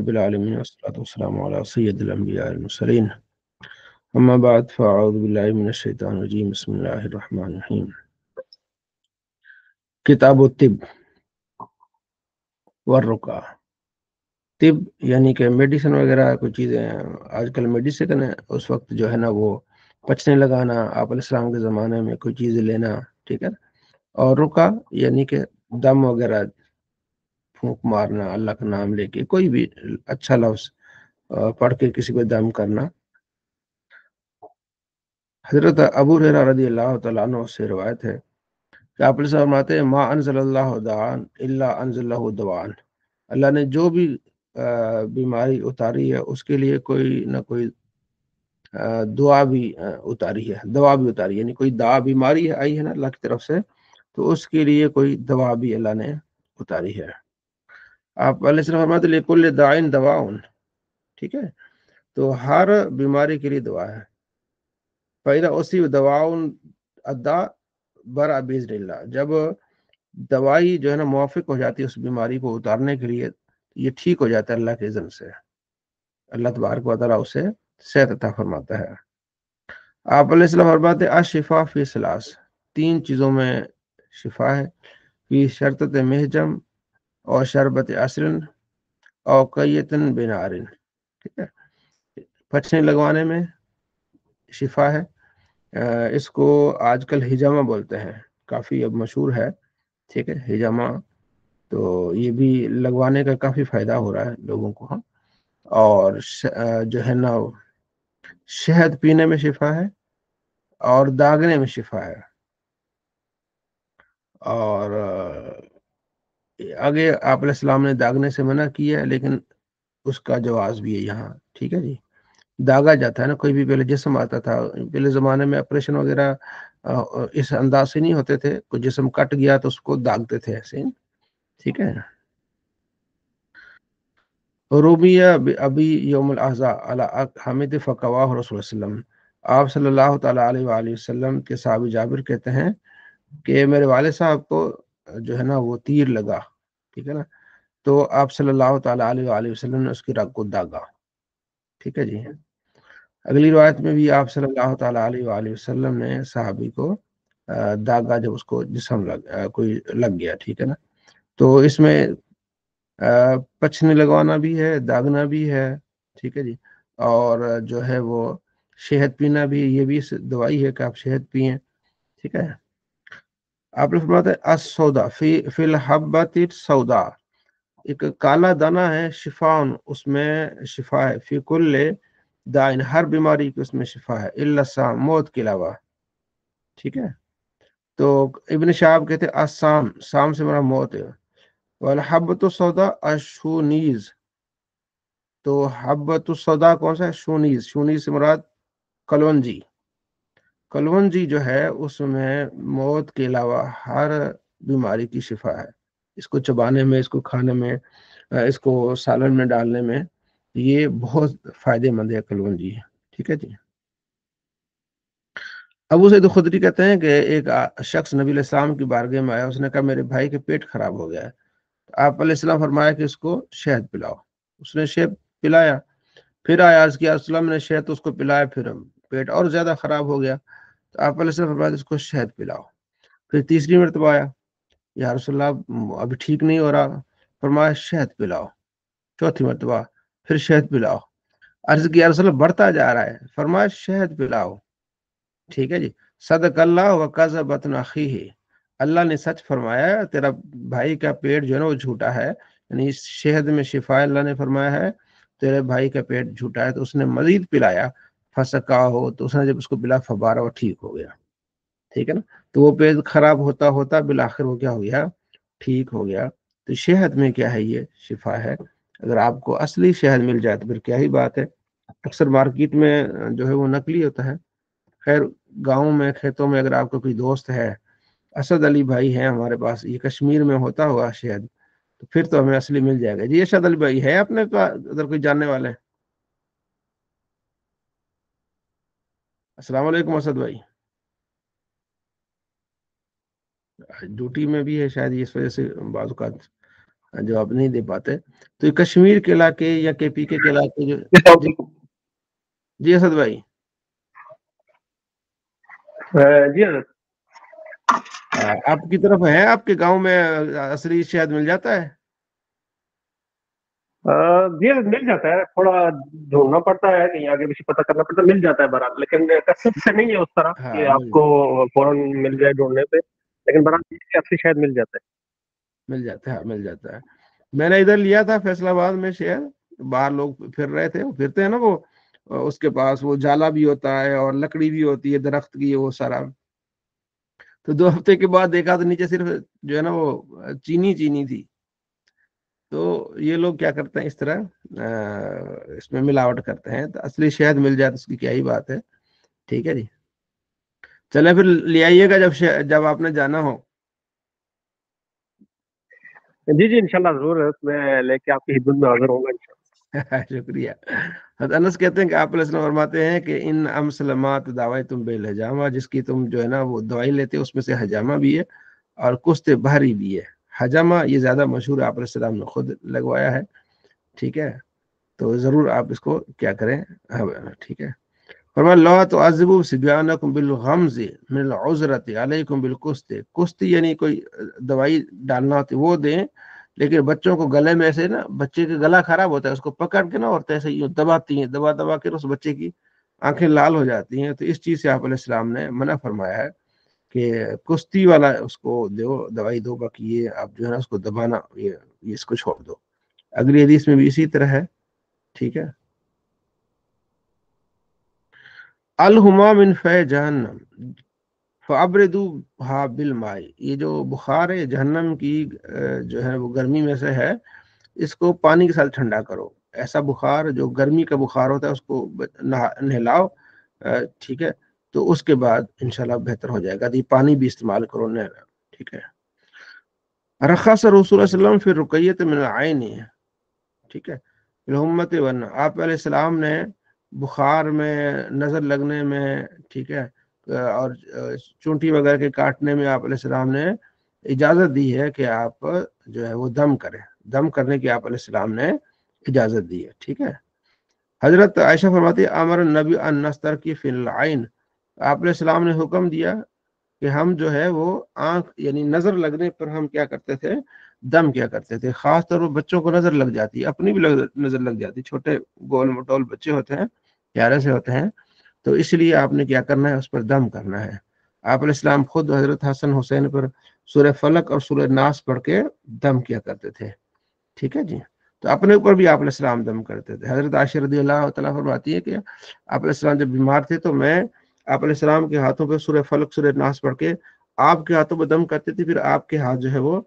رب العالمین والصلاة والسلام علی سید الانبیاء المرسلین اما بعد فاعوذ باللہ من الشیطان الرجیم بسم اللہ الرحمن الرحیم۔ کتاب الطب والرقیہ۔ طب یعنی کہ میڈیسن وغیرہ کوئی چیزیں، آج کل میڈیسن ہے، اس وقت جو ہے نا وہ پچنے لگانا، آپ علیہ السلام کے زمانے میں کوئی چیز لینا، ٹھیک ہے۔ اور رقیہ یعنی کہ دم وغیرہ، پھونک مارنا، اللہ کا نام لے کے کوئی بھی اچھا لفظ پڑھ کے کسی کو دم کرنا۔ حضرت ابو ہریرہ رضی اللہ تعالیٰ عنہ سے روایت ہے کہ آپ علیہ فرماتے ہیں ما انزل اللہ دعان الا انزل له دعان، اللہ نے جو بھی بیماری اتاری ہے اس کے لیے کوئی نہ کوئی دعا بھی اتاری ہے، دوا بھی اتاری ہے، یعنی کوئی دعا بیماری ہے آئی ہے نا اللہ کی طرف سے، تو اس کے لیے کوئی دوا بھی اللہ نے اتاری ہے۔ آپ علیہ السلام فرماتے ہیں لِكُلِّ دَاعٍ دَوَاءٌ، ٹھیک ہے، تو ہر بیماری کے لیے دعا ہے۔ فَإِذَا أُصِيبَ دَوَاءٌ أَدَّىٰ بَرَأَ بِإِذْنِ اللَّهِ، جب دوائی جو ہے نا موافق ہو جاتی ہے اس بیماری کو اتارنے کے لیے، یہ ٹھیک ہو جاتا ہے اللہ کے اذن سے، اللہ تبارک و تعالیٰ اسے صحت عطا فرماتا ہے۔ آپ علیہ السلام فرماتے ہیں الشفاء فی ثلاث، تین چیزوں میں شفا ہے، فی شرطت محجم اور شربت عسرن اور قیتن بنارن، ٹھیک ہے، پچنے لگوانے میں شفا ہے، اس کو آج کل ہجامہ بولتے ہیں، کافی اب مشہور ہے، ٹھیک ہے، ہجامہ، تو یہ بھی لگوانے کا کافی فائدہ ہو رہا ہے لوگوں کو۔ اور جو ہے نا شہد پینے میں شفا ہے اور داغنے میں شفا ہے۔ اور آگے آپ علیہ السلام نے داغنے سے منع کیا ہے، لیکن اس کا جواز بھی ہے یہاں، ٹھیک ہے جی۔ داغا جاتا ہے نا، کوئی بھی پہلے جسم آتا تھا، پہلے زمانے میں آپریشن وغیرہ اس انداز سے نہیں ہوتے تھے، کوئی جسم کٹ گیا تو اس کو داغتے تھے ایسے، ٹھیک ہے۔ رومیہ ابی یوم الاحزاب علی حامد فقواہ رسول اللہ صلی اللہ علیہ وسلم، آپ صلی اللہ تعالیٰ علیہ وآلہ وسلم کے صحابی جابر کہتے ہیں کہ میرے والد صاحب کو جو ہے نا وہ تیر لگا، ٹھیک ہے نا، تو آپ صلی اللہ تعالیٰ علیہ وآلہ وسلم نے اس کی رگ کو داغا، ٹھیک ہے جی۔ اگلی روایت میں بھی آپ صلی اللہ تعالیٰ علیہ وآلہ وسلم نے صحابی کو داغا جب اس کو جسم کوئی لگ گیا، ٹھیک ہے نا، تو اس میں پچھنے لگوانا بھی ہے، داغنا بھی ہے، ٹھیک ہے جی، اور جو ہے وہ شہد پینا بھی، یہ بھی دوائی ہے کہ آپ شہد پئیں، ٹھیک ہے۔ آپ نے فرمایا ہے السودا فی الحبۃ السوداء، ایک کالا دانہ ہے، شفاء اس میں شفا ہے، فی کل دائن ہر بیماری کی اس میں شفا ہے، الا السام موت کے علاوہ، ٹھیک ہے۔ تو ابن شہاب کہتے ہیں السام، سام سے مراد موت ہے، والحبۃ السوداء الشونیز، تو حبۃ السوداء کون سا ہے؟ شونیز، شونیز سے مراد کلونجی، کلونجی جو ہے اس میں موت کے علاوہ ہر بیماری کی شفا ہے، اس کو چبانے میں، اس کو کھانے میں، اس کو سالن میں ڈالنے میں، یہ بہت فائدے مند ہے کلونجی، ٹھیک ہے جی۔ ابو سعید خدری کہتے ہیں کہ ایک شخص نبی علیہ السلام کی بارگاہ میں آیا، اس نے کہا میرے بھائی کے پیٹ خراب ہو گیا ہے، آپ علیہ السلام فرمایا کہ اس کو شہد پلاؤ، اس نے شہد پلایا، پھر آیا عرض کیا رسول اللہ میں نے شہد اس کو پلایا، پھر پیٹ اور زیادہ خراب ہو گیا، تو آپ علیہ السلام فرمایا اس کو شہد پلاؤ، پھر تیسری مرتبہ آیا، یا رسول اللہ ابھی ٹھیک نہیں ہو رہا، فرمایا شہد پلاؤ، چوتھی مرتبہ پھر شہد پلاؤ، عرض کیا رسول اللہ بڑھتا جا رہا ہے، فرمایا شہد پلاؤ، ٹھیک ہے جی۔ صدق اللہ وکذب بطن اخیہ، اللہ نے سچ فرمایا، تیرا بھائی کا پیٹ جو ہے نا وہ جھوٹا ہے، یعنی اس شہد میں شفا اللہ نے فرمایا ہے، تیرے بھائی کا پیٹ جھوٹا ہے، تو اس نے مزید پلایا، فسکا ہو، تو اس نے جب اس کو پلا فبارہ وہ ٹھیک ہو گیا، ٹھیک ہے نا، تو وہ پیٹ خراب ہوتا ہوتا بالآخر وہ کیا ہو گیا؟ ٹھیک ہو گیا۔ تو شہد میں کیا ہے؟ یہ شفا ہے، اگر آپ کو اصلی شہد مل جائے تو پھر کیا ہی بات ہے، اکثر مارکیٹ میں جو ہے وہ نقلی ہوتا ہے۔ خیر گاؤں میں کھیتوں میں اگر آپ کا کوئی دوست ہے، اسد علی بھائی ہیں ہمارے پاس، یہ کشمیر میں ہوتا ہوا شہد، تو پھر تو ہمیں اصلی مل جائے گا جی۔ اسد علی بھائی ہے اپنے ادھر کوئی جاننے والے؟ السلام علیکم اسد بھائی، ڈیوٹی میں بھی ہے شاید اس وجہ سے بعض اوقات جو آپ نہیں دے پاتے. تو یہ کشمیر کے علاقے یا کے پی کے علاقے جو جی, جی اسد بھائی. جی حضرت. آپ کی طرف ہے، آپ کے گاؤں میں عصری شہد مل جاتا ہے؟ جی حضرت مل جاتا ہے، تھوڑا ڈھونڈنا پڑتا ہے، کہیں آگے پیچھے پتہ کرنا پڑتا ہے، مل جاتا ہے برحال، لیکن کثرت سے نہیں ہے اس طرح کہ ہاں آپ کو فوراً مل جائے ڈھونڈنے پہ، لیکن برحال اصلی شاید مل جاتا ہے. مل جاتا ہے، مل جاتا ہے. میں نے ادھر لیا تھا فیصل آباد میں شہد، باہر لوگ پھر رہے تھے، وہ پھرتے ہیں نا، وہ اس کے پاس وہ جالا بھی ہوتا ہے اور لکڑی بھی ہوتی ہے درخت کی، وہ سارا. تو 2 ہفتے کے بعد دیکھا تو نیچے صرف جو ہے نا وہ چینی چینی تھی. تو یہ لوگ کیا کرتے ہیں اس طرح اس میں ملاوٹ کرتے ہیں. تو اصلی شہد مل جائے تو اس کی کیا ہی بات ہے. ٹھیک ہے جی، چلے پھر لے آئیے گا جب آپ نے جانا ہو. جی جی انشاءاللہ ضرور، میں لے کے آپ کی خدمت میں حاضر ہوں گا انشاءاللہ. شکریہ. حضرت انس کہتے ہیں کہ آپ علیہ السلام فرماتے ہیں کہ ان امسلمات دعوی تم بے حجامہ، جس کی تم جو ہے نا وہ دوائی لیتے اس میں سے حجامہ بھی ہے اور کست بحری بھی ہے. حجامہ یہ زیادہ مشہور، آپ علیہ السلام نے خود لگوایا ہے. ٹھیک ہے، تو ضرور آپ اس کو کیا کریں. ٹھیک ہے. فرمایا لا تعذبوا صبیانکم بالغمز من العذرۃ علیکم بالقسط. قسط یعنی کوئی دوائی ڈالنا ہوتی وہ دیں، لیکن بچوں کو گلے میں ایسے نا، بچے کا گلا خراب ہوتا ہے، اس کو پکڑ کے نا عورتیں ایسے یوں دباتی ہیں، دبا دبا کے اس بچے کی آنکھیں لال ہو جاتی ہیں. تو اس چیز سے آپ علیہ السلام نے منع فرمایا ہے کہ کشتی والا اس کو دو دوائی دو، باقی یہ آپ جو ہے نا اس کو دبانا، یہ اس کو چھوڑ دو. اگلی حدیث میں بھی اسی طرح ہے. ٹھیک ہے. الہما من فی جہنم فابردوها بالماء. یہ جو بخار ہے جہنم کی جو ہے وہ گرمی میں سے ہے، اس کو پانی کے ساتھ ٹھنڈا کرو. ایسا بخار جو گرمی کا بخار ہوتا ہے اس کو نہلاؤ. ٹھیک ہے، تو اس کے بعد انشاءاللہ بہتر ہو جائے گا. یہ پانی بھی استعمال کرو. ٹھیک ہے. رخص رسول اللہ صلی اللہ علیہ وسلم فی رقیۃ من العین. ٹھیک ہے. الحمت ورنہ آپ علیہ السلام نے بخار میں، نظر لگنے میں، ٹھیک ہے، اور چونٹی وغیرہ کے کاٹنے میں آپ علیہ السلام نے اجازت دی ہے کہ آپ جو ہے وہ دم کریں. دم کرنے کی آپ علیہ السلام نے اجازت دی ہے. ٹھیک ہے. حضرت عائشہ فرماتی امر النبی ان نسترقی فی العین. آپ علیہ السلام نے حکم دیا کہ ہم جو ہے وہ آنکھ یعنی نظر لگنے پر ہم کیا کرتے تھے، دم کیا کرتے تھے. خاص طور پر بچوں کو نظر لگ جاتی ہے، اپنی بھی نظر لگ جاتی ہے، چھوٹے گول مٹول بچے ہوتے ہیں، پیارے سے ہوتے ہیں. تو اس لیے آپ نے کیا کرنا ہے، اس پر دم کرنا ہے. آپ علیہ السلام خود حضرت حسن حسین پر سورہ فلق اور سورہ ناس پڑھ کے دم کیا کرتے تھے. ٹھیک ہے جی. تو اپنے اوپر بھی آپ علیہ السلام دم کرتے تھے. حضرت عائشہ رضی اللہ تعالیٰ فرماتی ہے کہ آپ علیہ السلام جب بیمار تھے تو میں آپ علیہ السلام کے ہاتھوں پہ سورہ فلق سورہ ناس پڑھ کے آپ کے ہاتھوں پہ دم کرتے تھے، پھر آپ کے ہاتھ جو ہے وہ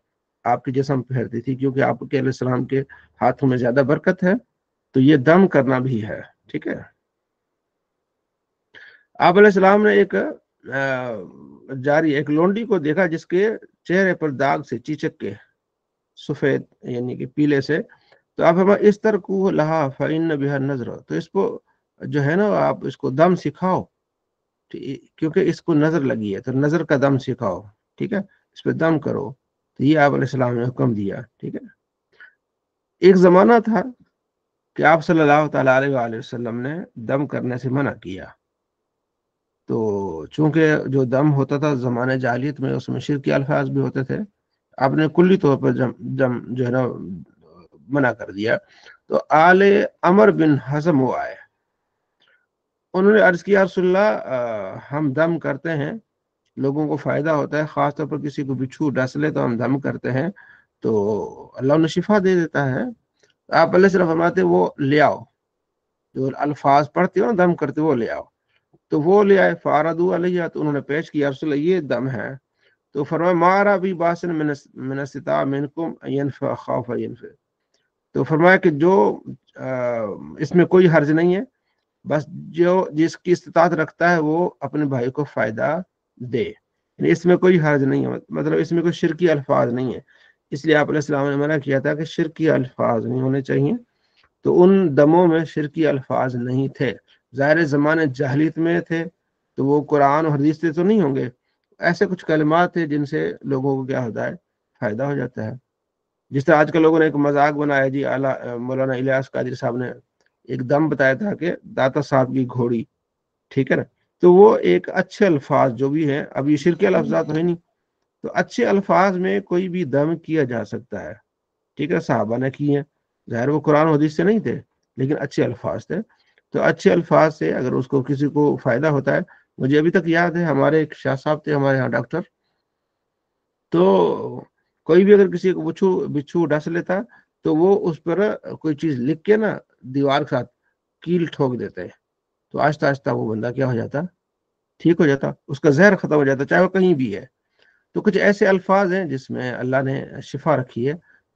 آپ کے جسم پھیرتی تھی، کیونکہ آپ کے علیہ السلام کے ہاتھوں میں زیادہ برکت ہے. تو یہ دم کرنا بھی ہے. ٹھیک ہے. آپ علیہ السلام نے ایک لونڈی کو دیکھا جس کے چہرے پر داغ سے، چیچک کے، سفید یعنی کہ پیلے سے. تو آپ ہمیں اس طرح کو لہا فإن بها النظر، تو اس کو جو ہے نا آپ اس کو دم سکھاؤ، کیونکہ اس کو نظر لگی ہے، تو نظر کا دم سکھاؤ. ٹھیک ہے، اس پہ دم کرو. تو یہ آپ علیہ السلام نے حکم دیا. ٹھیک ہے. ایک زمانہ تھا کہ آپ صلی اللہ تعالیٰ علیہ وآلہ وسلم نے دم کرنے سے منع کیا. تو چونکہ جو دم ہوتا تھا زمانے جاہلیت میں، اس میں شرکی الفاظ بھی ہوتے تھے. آپ نے کلی طور پر دم جو ہے نا منع کر دیا. تو آل عمر بن حزم وہ آئے، انہوں نے عرض کیا رسول اللہ ہم دم کرتے ہیں، لوگوں کو فائدہ ہوتا ہے، خاص طور پر کسی کو بچھو ڈس لے تو ہم دم کرتے ہیں، تو اللہ انہیں شفا دے دیتا ہے. آپ اللہ صرف فرماتے وہ لے آؤ، جو الفاظ پڑھتے ہو نا دم کرتے وہ لے آؤ. تو وہ لے آئے. فاردو علیہ، تو انہوں نے پیش کیا رسول اللہ یہ دم ہے. تو فرمایا مارا بھی باسن من استطاع منکم ینفع خاف ینفع. تو فرمایا کہ جو اس میں کوئی حرج نہیں ہے، بس جو جس کی استطاعت رکھتا ہے وہ اپنے بھائی کو فائدہ دے. یعنی اس میں کوئی حرج نہیں ہے، مطلب اس میں کوئی شرکی الفاظ نہیں ہے. اس لیے آپ علیہ السلام نے منع کیا تھا کہ شرکی الفاظ نہیں ہونے چاہیے. تو ان دموں میں شرکی الفاظ نہیں تھے. ظاہر زمانے جاہلیت میں تھے تو وہ قرآن و حدیث سے تو نہیں ہوں گے، ایسے کچھ کلمات تھے جن سے لوگوں کو کیا ہوتا ہے، فائدہ ہو جاتا ہے. جس طرح آج کل لوگوں نے ایک مذاق بنایا جی، اعلیٰ مولانا الیاس قادری صاحب نے ایک دم بتایا تھا کہ داتا صاحب کی گھوڑی، ٹھیک ہے نا، تو وہ ایک اچھے الفاظ جو بھی ہیں، اب یہ شرک الفاظ تو ہے نہیں، تو اچھے الفاظ میں کوئی بھی دم کیا جا سکتا ہے، ٹھیک ہے، صحابہ نے کی ہیں، ظاہر وہ قرآن و حدیث سے نہیں تھے لیکن اچھے الفاظ تھے، تو اچھے الفاظ سے اگر اس کو کسی کو فائدہ ہوتا ہے، مجھے ابھی تک یاد ہے ہمارے ایک شاہ صاحب تھے ہمارے یہاں ڈاکٹر، تو کوئی بھی اگر کسی کو بچھو ڈس لیتا تو وہ اس پر کوئی چیز لکھ کے نا دیوار کے ساتھ کیل ٹھوک دیتے، تو آہستہ آہستہ وہ بندہ کیا ہو جاتا، ٹھیک ہو جاتا، اس کا زہر ختم ہو جاتا، چاہے وہ کہیں بھی ہے۔ تو کچھ ایسے الفاظ ہیں جس میں اللہ نے شفا رکھی ہے،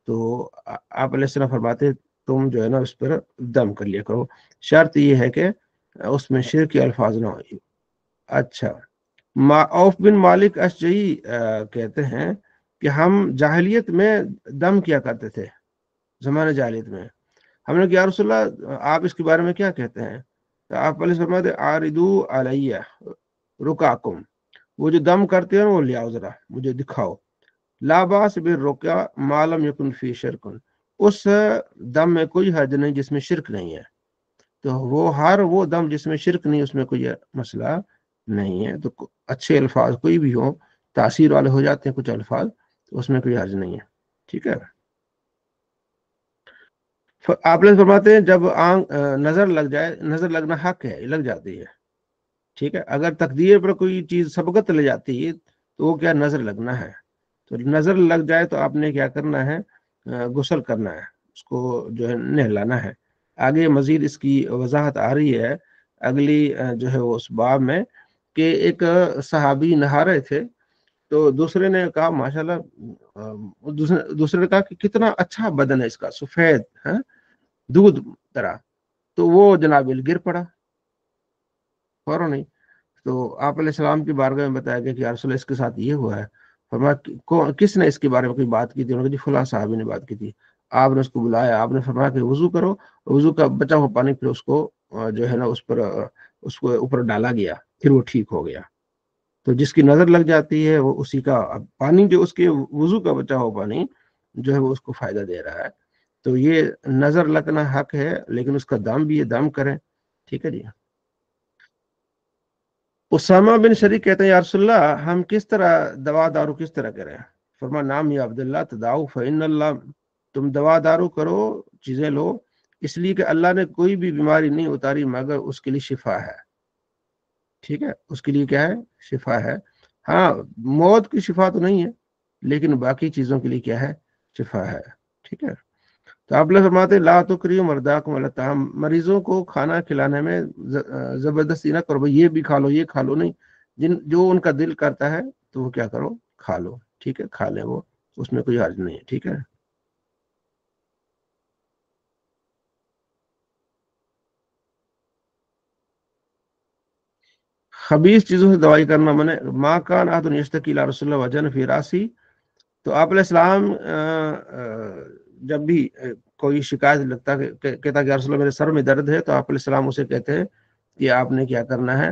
تو آپ علیہ السلام فرماتے تم جو ہے نا اس پر دم کر لیا کرو، شرط یہ ہے کہ اس میں شرک کے الفاظ نہ ہو۔ اچھا، عوف بن مالک اشجعی کہتے ہیں کہ ہم جاہلیت میں دم کیا کرتے تھے، زمانہ جاہلیت میں، ہم نے کہا یا رسول اللہ آپ اس کے بارے میں کیا کہتے ہیں؟ تو آپ علیہ فرماتے آردو علیہ رکاکم، وہ جو دم کرتے ہیں وہ لیاؤ ذرا مجھے دکھاؤ، لا باس بالرقیہ ما لم یکن فی شرک، اس دم میں کوئی حرج نہیں جس میں شرک نہیں ہے، تو وہ دم جس میں شرک نہیں اس میں کوئی مسئلہ نہیں ہے، تو اچھے الفاظ کوئی بھی ہوں، تاثیر والے ہو جاتے ہیں کچھ الفاظ، تو اس میں کوئی حرج نہیں ہے، ٹھیک ہے۔ آپ لوگ فرماتے ہیں جب نظر لگ جائے، نظر لگنا حق ہے، لگ جاتی ہے، ٹھیک ہے، اگر تقدیر پر کوئی چیز سبقت لے جاتی ہے تو وہ کیا نظر لگنا ہے، تو نظر لگ جائے تو آپ نے کیا کرنا ہے، غسل کرنا ہے، اس کو جو ہے نہلانا ہے، آگے مزید اس کی وضاحت آ رہی ہے اگلی جو ہے وہ اس باب میں، کہ ایک صحابی نہا رہے تھے تو دوسرے نے کہا ماشاءاللہ، دوسرے نے کہا کہ کتنا اچھا بدن ہے اس کا، سفید ہے، دودھ طرح، تو وہ جناب گر پڑا فوراً نہیں، تو آپ علیہ السلام کی بارگاہ میں بتایا گیا کہ یا رسول اللہ اس کے ساتھ یہ ہوا ہے، فرمایا کس نے اس کے بارے میں کوئی بات کی تھی؟ انہوں نے کہا جی فلاں صحابی نے بات کی تھی، آپ نے اس کو بلایا، آپ نے فرمایا کہ وضو کرو، وضو کا بچا ہوا پانی پھر اس کو جو ہے نا اس کو اوپر ڈالا گیا، پھر وہ ٹھیک ہو گیا، تو جس کی نظر لگ جاتی ہے وہ اسی کا پانی، جو اس کے وضو کا بچا ہوا پانی جو ہے وہ اس کو فائدہ دے رہا ہے، تو یہ نظر لگنا حق ہے لیکن اس کا دم بھی، یہ دم کریں، ٹھیک ہے جی۔ اسامہ بن شریک کہتے ہیں یا رسول اللہ ہم کس طرح دوا دارو کس طرح کریں؟ فرما نام یا عبداللہ تداؤ فإن اللہ، تم دوا دارو کرو، چیزیں لو، اس لیے کہ اللہ نے کوئی بھی بیماری نہیں اتاری مگر اس کے لیے شفا ہے، ٹھیک ہے، اس کے لیے کیا ہے، شفا ہے، ہاں موت کی شفا تو نہیں ہے لیکن باقی چیزوں کے لیے کیا ہے، شفا ہے، ٹھیک ہے۔ تو آپ لوگ فرماتے ہیں لا تکریو مرداکم علی الطعام، مریضوں کو کھانا کھلانے میں زبردستی نہ کرو، بھائی یہ بھی کھا لو یہ کھا لو، نہیں، جو ان کا دل کرتا ہے تو وہ کیا کرو، کھا لو، ٹھیک ہے، کھا لیں وہ، اس میں کوئی حرج نہیں ہے، ٹھیک ہے۔ خبیث چیزوں سے دوائی کرنا منع، ما کان احد یشتکی الی رسول اللہ وجن فی راسی، تو آپ علیہ السلام جب بھی کوئی شکایت لگتا کہتا کہ رسول اللہ میرے سر میں درد ہے، تو آپ علیہ السلام اسے کہتے ہیں کہ آپ نے کیا کرنا ہے،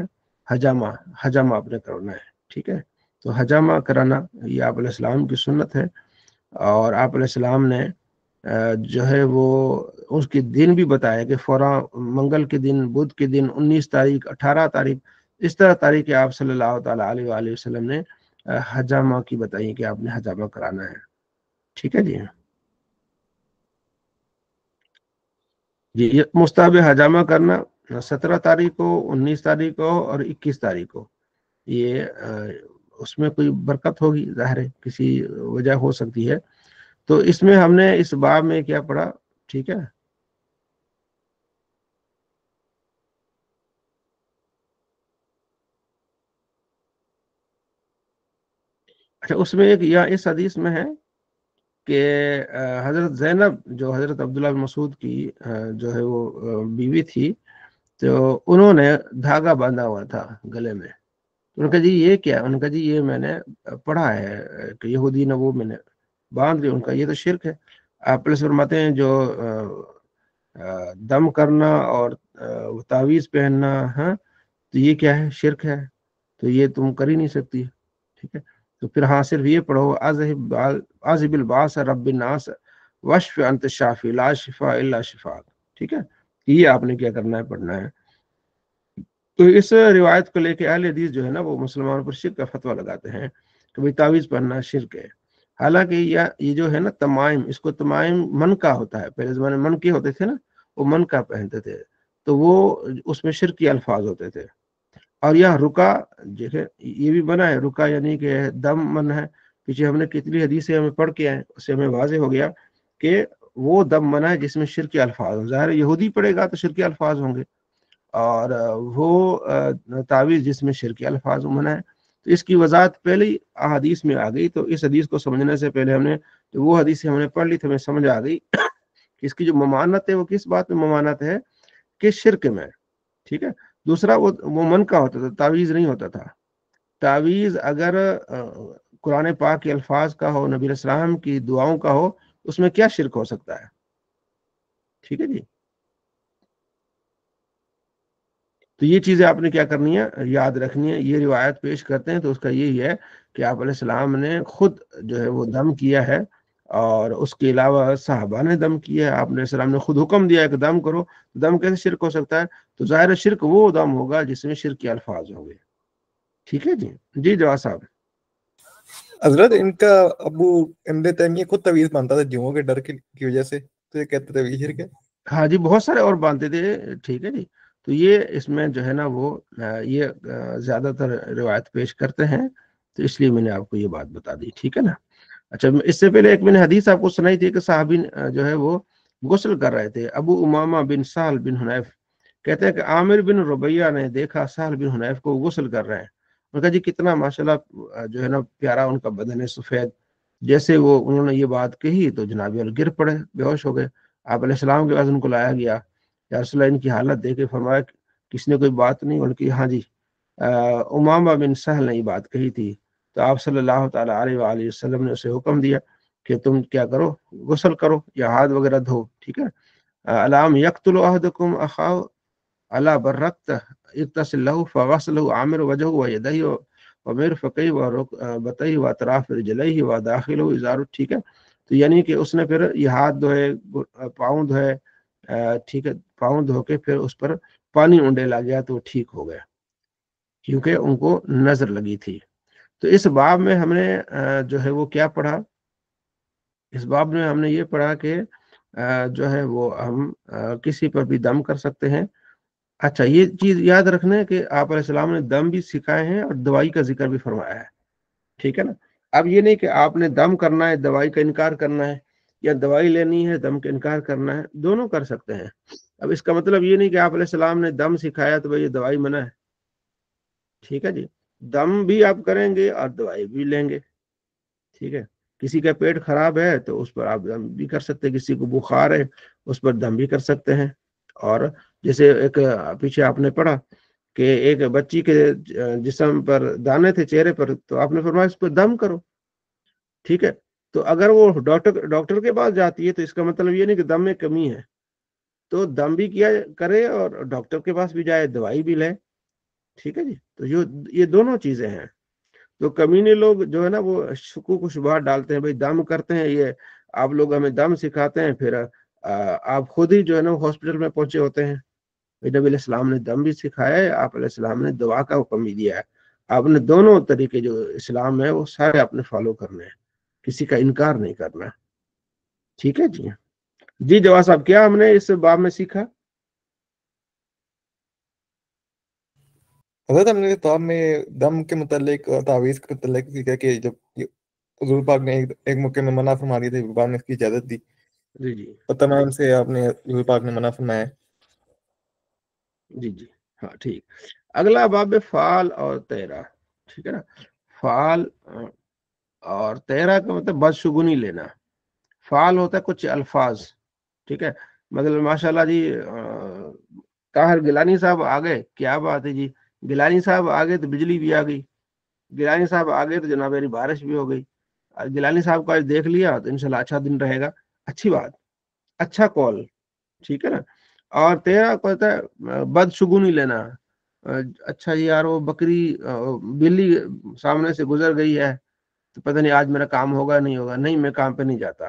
حجامہ، حجامہ آپ نے کرنا ہے، ٹھیک ہے، تو حجامہ کرانا یہ آپ علیہ السلام کی سنت ہے، اور آپ علیہ السلام نے جو ہے وہ اس کے دن بھی بتایا کہ فوراں منگل کے دن، بدھ کے دن، 19 تاریخ، 18 تاریخ، اس طرح تاریخ آپ صلی اللہ تعالیٰ علیہ وآلہ وسلم نے حجامہ کی بتائی کہ آپ نے حجامہ کرانا ہے، ٹھیک ہے جی۔ جی یہ مستحب حجامہ کرنا 17 تاریخ کو، 19 تاریخ کو اور 21 تاریخ کو، یہ اس میں کوئی برکت ہوگی، ظاہر ہے کسی وجہ ہو سکتی ہے، تو اس میں ہم نے اس باب میں کیا پڑھا، ٹھیک ہے۔ اچھا، اس میں ایک یا اس حدیث میں ہے کہ حضرت زینب جو حضرت عبداللہ بن مسعود کی جو ہے وہ بیوی تھی، تو انہوں نے دھاگا باندھا ہوا تھا گلے میں، انہوں نے کہا جی یہ کیا، انہوں نے کہا جی یہ میں نے پڑھا ہے کہ یہودی نے وہ میں نے باندھ لی، ان کا یہ تو شرک ہے۔ آپ پلس فرماتے ہیں جو دم کرنا اور تعویذ پہننا، ہاں، تو یہ کیا ہے، شرک ہے، تو یہ تم کر ہی نہیں سکتی، ٹھیک ہے، تو پھر ہاں صرف یہ پڑھو عذب الباس رب الناس وشف انت شافی لا شفا الا شفاک. ٹھیک ہے، یہ آپ نے کیا کرنا ہے، پڑھنا ہے. تو اس روایت کو لے کے اہل حدیث جو ہے نا وہ مسلمانوں پر شرک کا فتویٰ لگاتے ہیں کہ بھائی تعویذ پڑھنا شرک ہے. حالانکہ یہ جو ہے نا تمائم، اس کو تمائم من کا ہوتا ہے. پہلے زمانے میں من کے ہوتے تھے نا، وہ من کا پہنتے تھے، تو وہ اس میں شرکی الفاظ ہوتے تھے. اور یہ رکا جیسے یہ بھی بنا ہے، رکا یعنی کہ دم من ہے. پیچھے ہم نے کتنی حدیثیں ہمیں پڑھ کے آئے، اس سے ہمیں واضح ہو گیا کہ وہ دم منع ہے جس میں شرکی الفاظ ہوں. ظاہر یہودی پڑھے گا تو شرکی الفاظ ہوں گے، اور وہ تعویذ جس میں شرکی الفاظ منع ہے. تو اس کی وضاحت پہلے ہی احادیث میں آ گئی. تو اس حدیث کو سمجھنے سے پہلے ہم نے وہ حدیث ہم نے پڑھ لی تو ہمیں سمجھ آ گئی کہ اس کی جو ممانت ہے وہ کس بات میں ممانت ہے، کہ شرک میں. ٹھیک ہے. دوسرا وہ من کا ہوتا تھا، تعویذ نہیں ہوتا تھا. تعویذ اگر قرآن پاک کے الفاظ کا ہو، نبی علیہ السلام کی دعاؤں کا ہو، اس میں کیا شرک ہو سکتا ہے؟ ٹھیک ہے جی. تو یہ چیزیں آپ نے کیا کرنی ہے، یاد رکھنی ہے. یہ روایت پیش کرتے ہیں تو اس کا یہی ہے کہ آپ علیہ السلام نے خود جو ہے وہ دم کیا ہے، اور اس کے علاوہ صحابہ نے دم کیا ہے. آپ علیہ السلام نے خود حکم دیا ہے کہ دم کرو. دم کیسے شرک ہو سکتا ہے؟ تو ظاہر شرک وہ دم ہوگا جس میں شرک کے الفاظ ہوں گے. ٹھیک ہے جی. جی جواد صاحب. حضرت ان کا ابو ابن تیمیہ خود تعویذ مانتا تھا جنوں کے ڈر کی وجہ سے، تو یہ کہتے تھے یہ شرک ہے. ہاں جی، بہت سارے اور باندھتے تھے. ٹھیک ہے جی. تو یہ اس میں جو ہے نا وہ یہ زیادہ تر روایت پیش کرتے ہیں، تو اس لیے میں نے آپ کو یہ بات بتا دی. ٹھیک ہے نا. اچھا، اس سے پہلے ایک میں نے حدیث آپ کو سنائی تھی کہ صحابی جو ہے وہ غسل کر رہے تھے. ابو امامہ بن سہل بن حنیف کہتے ہیں کہ عامر بن ربیہ نے دیکھا سہل بن حنیف کو غسل کر رہے ہیں. ان کا جی کتنا ماشاءاللہ جو ہے نا پیارا ان کا بدن ہے، سفید. جیسے وہ انہوں نے یہ بات کہی تو جناب گر پڑے، بے ہوش ہو گئے. آپ علیہ السلام کے پاس ان کو لایا گیا. یا رسول اللہ ان کی حالت دیکھ کے فرمایا کس نے کوئی بات نہیں؟ ان کی ہاں جی امامہ بن سہل نے یہ بات کہی تھی. تو آپ صلی اللہ تعالیٰ علیہ وآلہ وسلم نے اسے حکم دیا کہ تم کیا کرو، غسل کرو یا ہاتھ وغیرہ دھو. ٹھیک ہے. الام یقتل احدکم اخاہ الا برکت اغتسل له فغسله عامر وجهه ويديه ومرفقيه وركبتيه واطراف رجليه وداخله ازار. ٹھیک ہے. تو یعنی کہ اس نے پھر یہ ہاتھ دھوئے، پاؤں دھوئے. ٹھیک ہے. پاؤں دھو کے پھر اس پر پانی اونڈیلا گیا تو ٹھیک ہو گیا، کیونکہ ان کو نظر لگی تھی. تو اس باب میں ہم نے جو ہے وہ کیا پڑھا؟ اس باب میں ہم نے یہ پڑھا کہ جو ہے وہ ہم کسی پر بھی دم کر سکتے ہیں. اچھا، یہ چیز یاد رکھنا ہے کہ آپ علیہ السلام نے دم بھی سکھائے ہیں اور دوائی کا ذکر بھی فرمایا ہے. ٹھیک ہے نا. اب یہ نہیں کہ آپ نے دم کرنا ہے دوائی کا انکار کرنا ہے، یا دوائی لینی ہے دم کا انکار کرنا ہے. دونوں کر سکتے ہیں. اب اس کا مطلب یہ نہیں کہ آپ علیہ السلام نے دم سکھایا تو بھائی یہ دوائی منع ہے. ٹھیک ہے جی. دم بھی آپ کریں گے اور دوائی بھی لیں گے. ٹھیک ہے. کسی کا پیٹ خراب ہے تو اس پر آپ دم بھی کر سکتے ہیں. کسی کو بخار ہے اس پر دم بھی کر سکتے ہیں. اور جیسے ایک پیچھے آپ نے پڑھا کہ ایک بچی کے جسم پر دانے تھے چہرے پر، تو آپ نے فرمایا اس پر دم کرو. ٹھیک ہے. تو اگر وہ ڈاکٹر کے پاس جاتی ہے تو اس کا مطلب یہ نہیں کہ دم میں کمی ہے، تو دم بھی کیا کرے اور ڈاکٹر کے پاس بھی جائے، دوائی بھی لے. ٹھیک ہے جی. تو یہ دونوں چیزیں ہیں. تو کمینے لوگ جو ہے نا وہ شکوک و شبہات ڈالتے ہیں، بھائی دم کرتے ہیں، یہ آپ لوگ ہمیں دم سکھاتے ہیں، پھر آپ خود ہی جو ہے نا ہاسپٹل میں پہنچے ہوتے ہیں. نبی علیہ السلام نے دم بھی سکھایا ہے، آپ علیہ السلام نے دعا کا حکم بھی دیا ہے. آپ نے دونوں طریقے جو اسلام ہے وہ سارے آپ نے فالو کرنے ہیں، کسی کا انکار نہیں کرنا. ٹھیک ہے جی. جی جواد صاحب، کیا ہم نے اس باب میں سیکھا؟ حضرت ہم نے کتاب میں دم کے متعلق، تعویذ کے متعلق سیکھا کہ جب حضور پاک نے ایک موقع میں منع فرما دی تھی، بعد میں اس کی اجازت دی، جی جی اور تمام سے آپ نے حضور پاک نے منع فرمایا. جی جی. ہاں ٹھیک. اگلا باب فعال اور تیرا. ٹھیک ہے نا. فعال اور تیرا کا مطلب بدشگونی لینا. فعال ہوتا ہے کچھ الفاظ. ٹھیک ہے. مطلب ماشاءاللہ جی طاہر گیلانی صاحب آ گئے، کیا بات ہے جی. گیلانی صاحب آ گئے تو بجلی بھی آ گئی. گیلانی صاحب آ گئے تو جناب میری بارش بھی ہو گئی. گیلانی صاحب کو آج دیکھ لیا تو انشاءاللہ اچھا دن رہے گا. اچھی بات، اچھا کال. ٹھیک ہے نا. اور تیرا کو ہوتا ہے بدشگونی لینا. اچھا جی یار وہ بکری بلی سامنے سے گزر گئی ہے تو پتہ نہیں آج میرا کام ہوگا نہیں ہوگا. نہیں، میں کام پہ نہیں جاتا.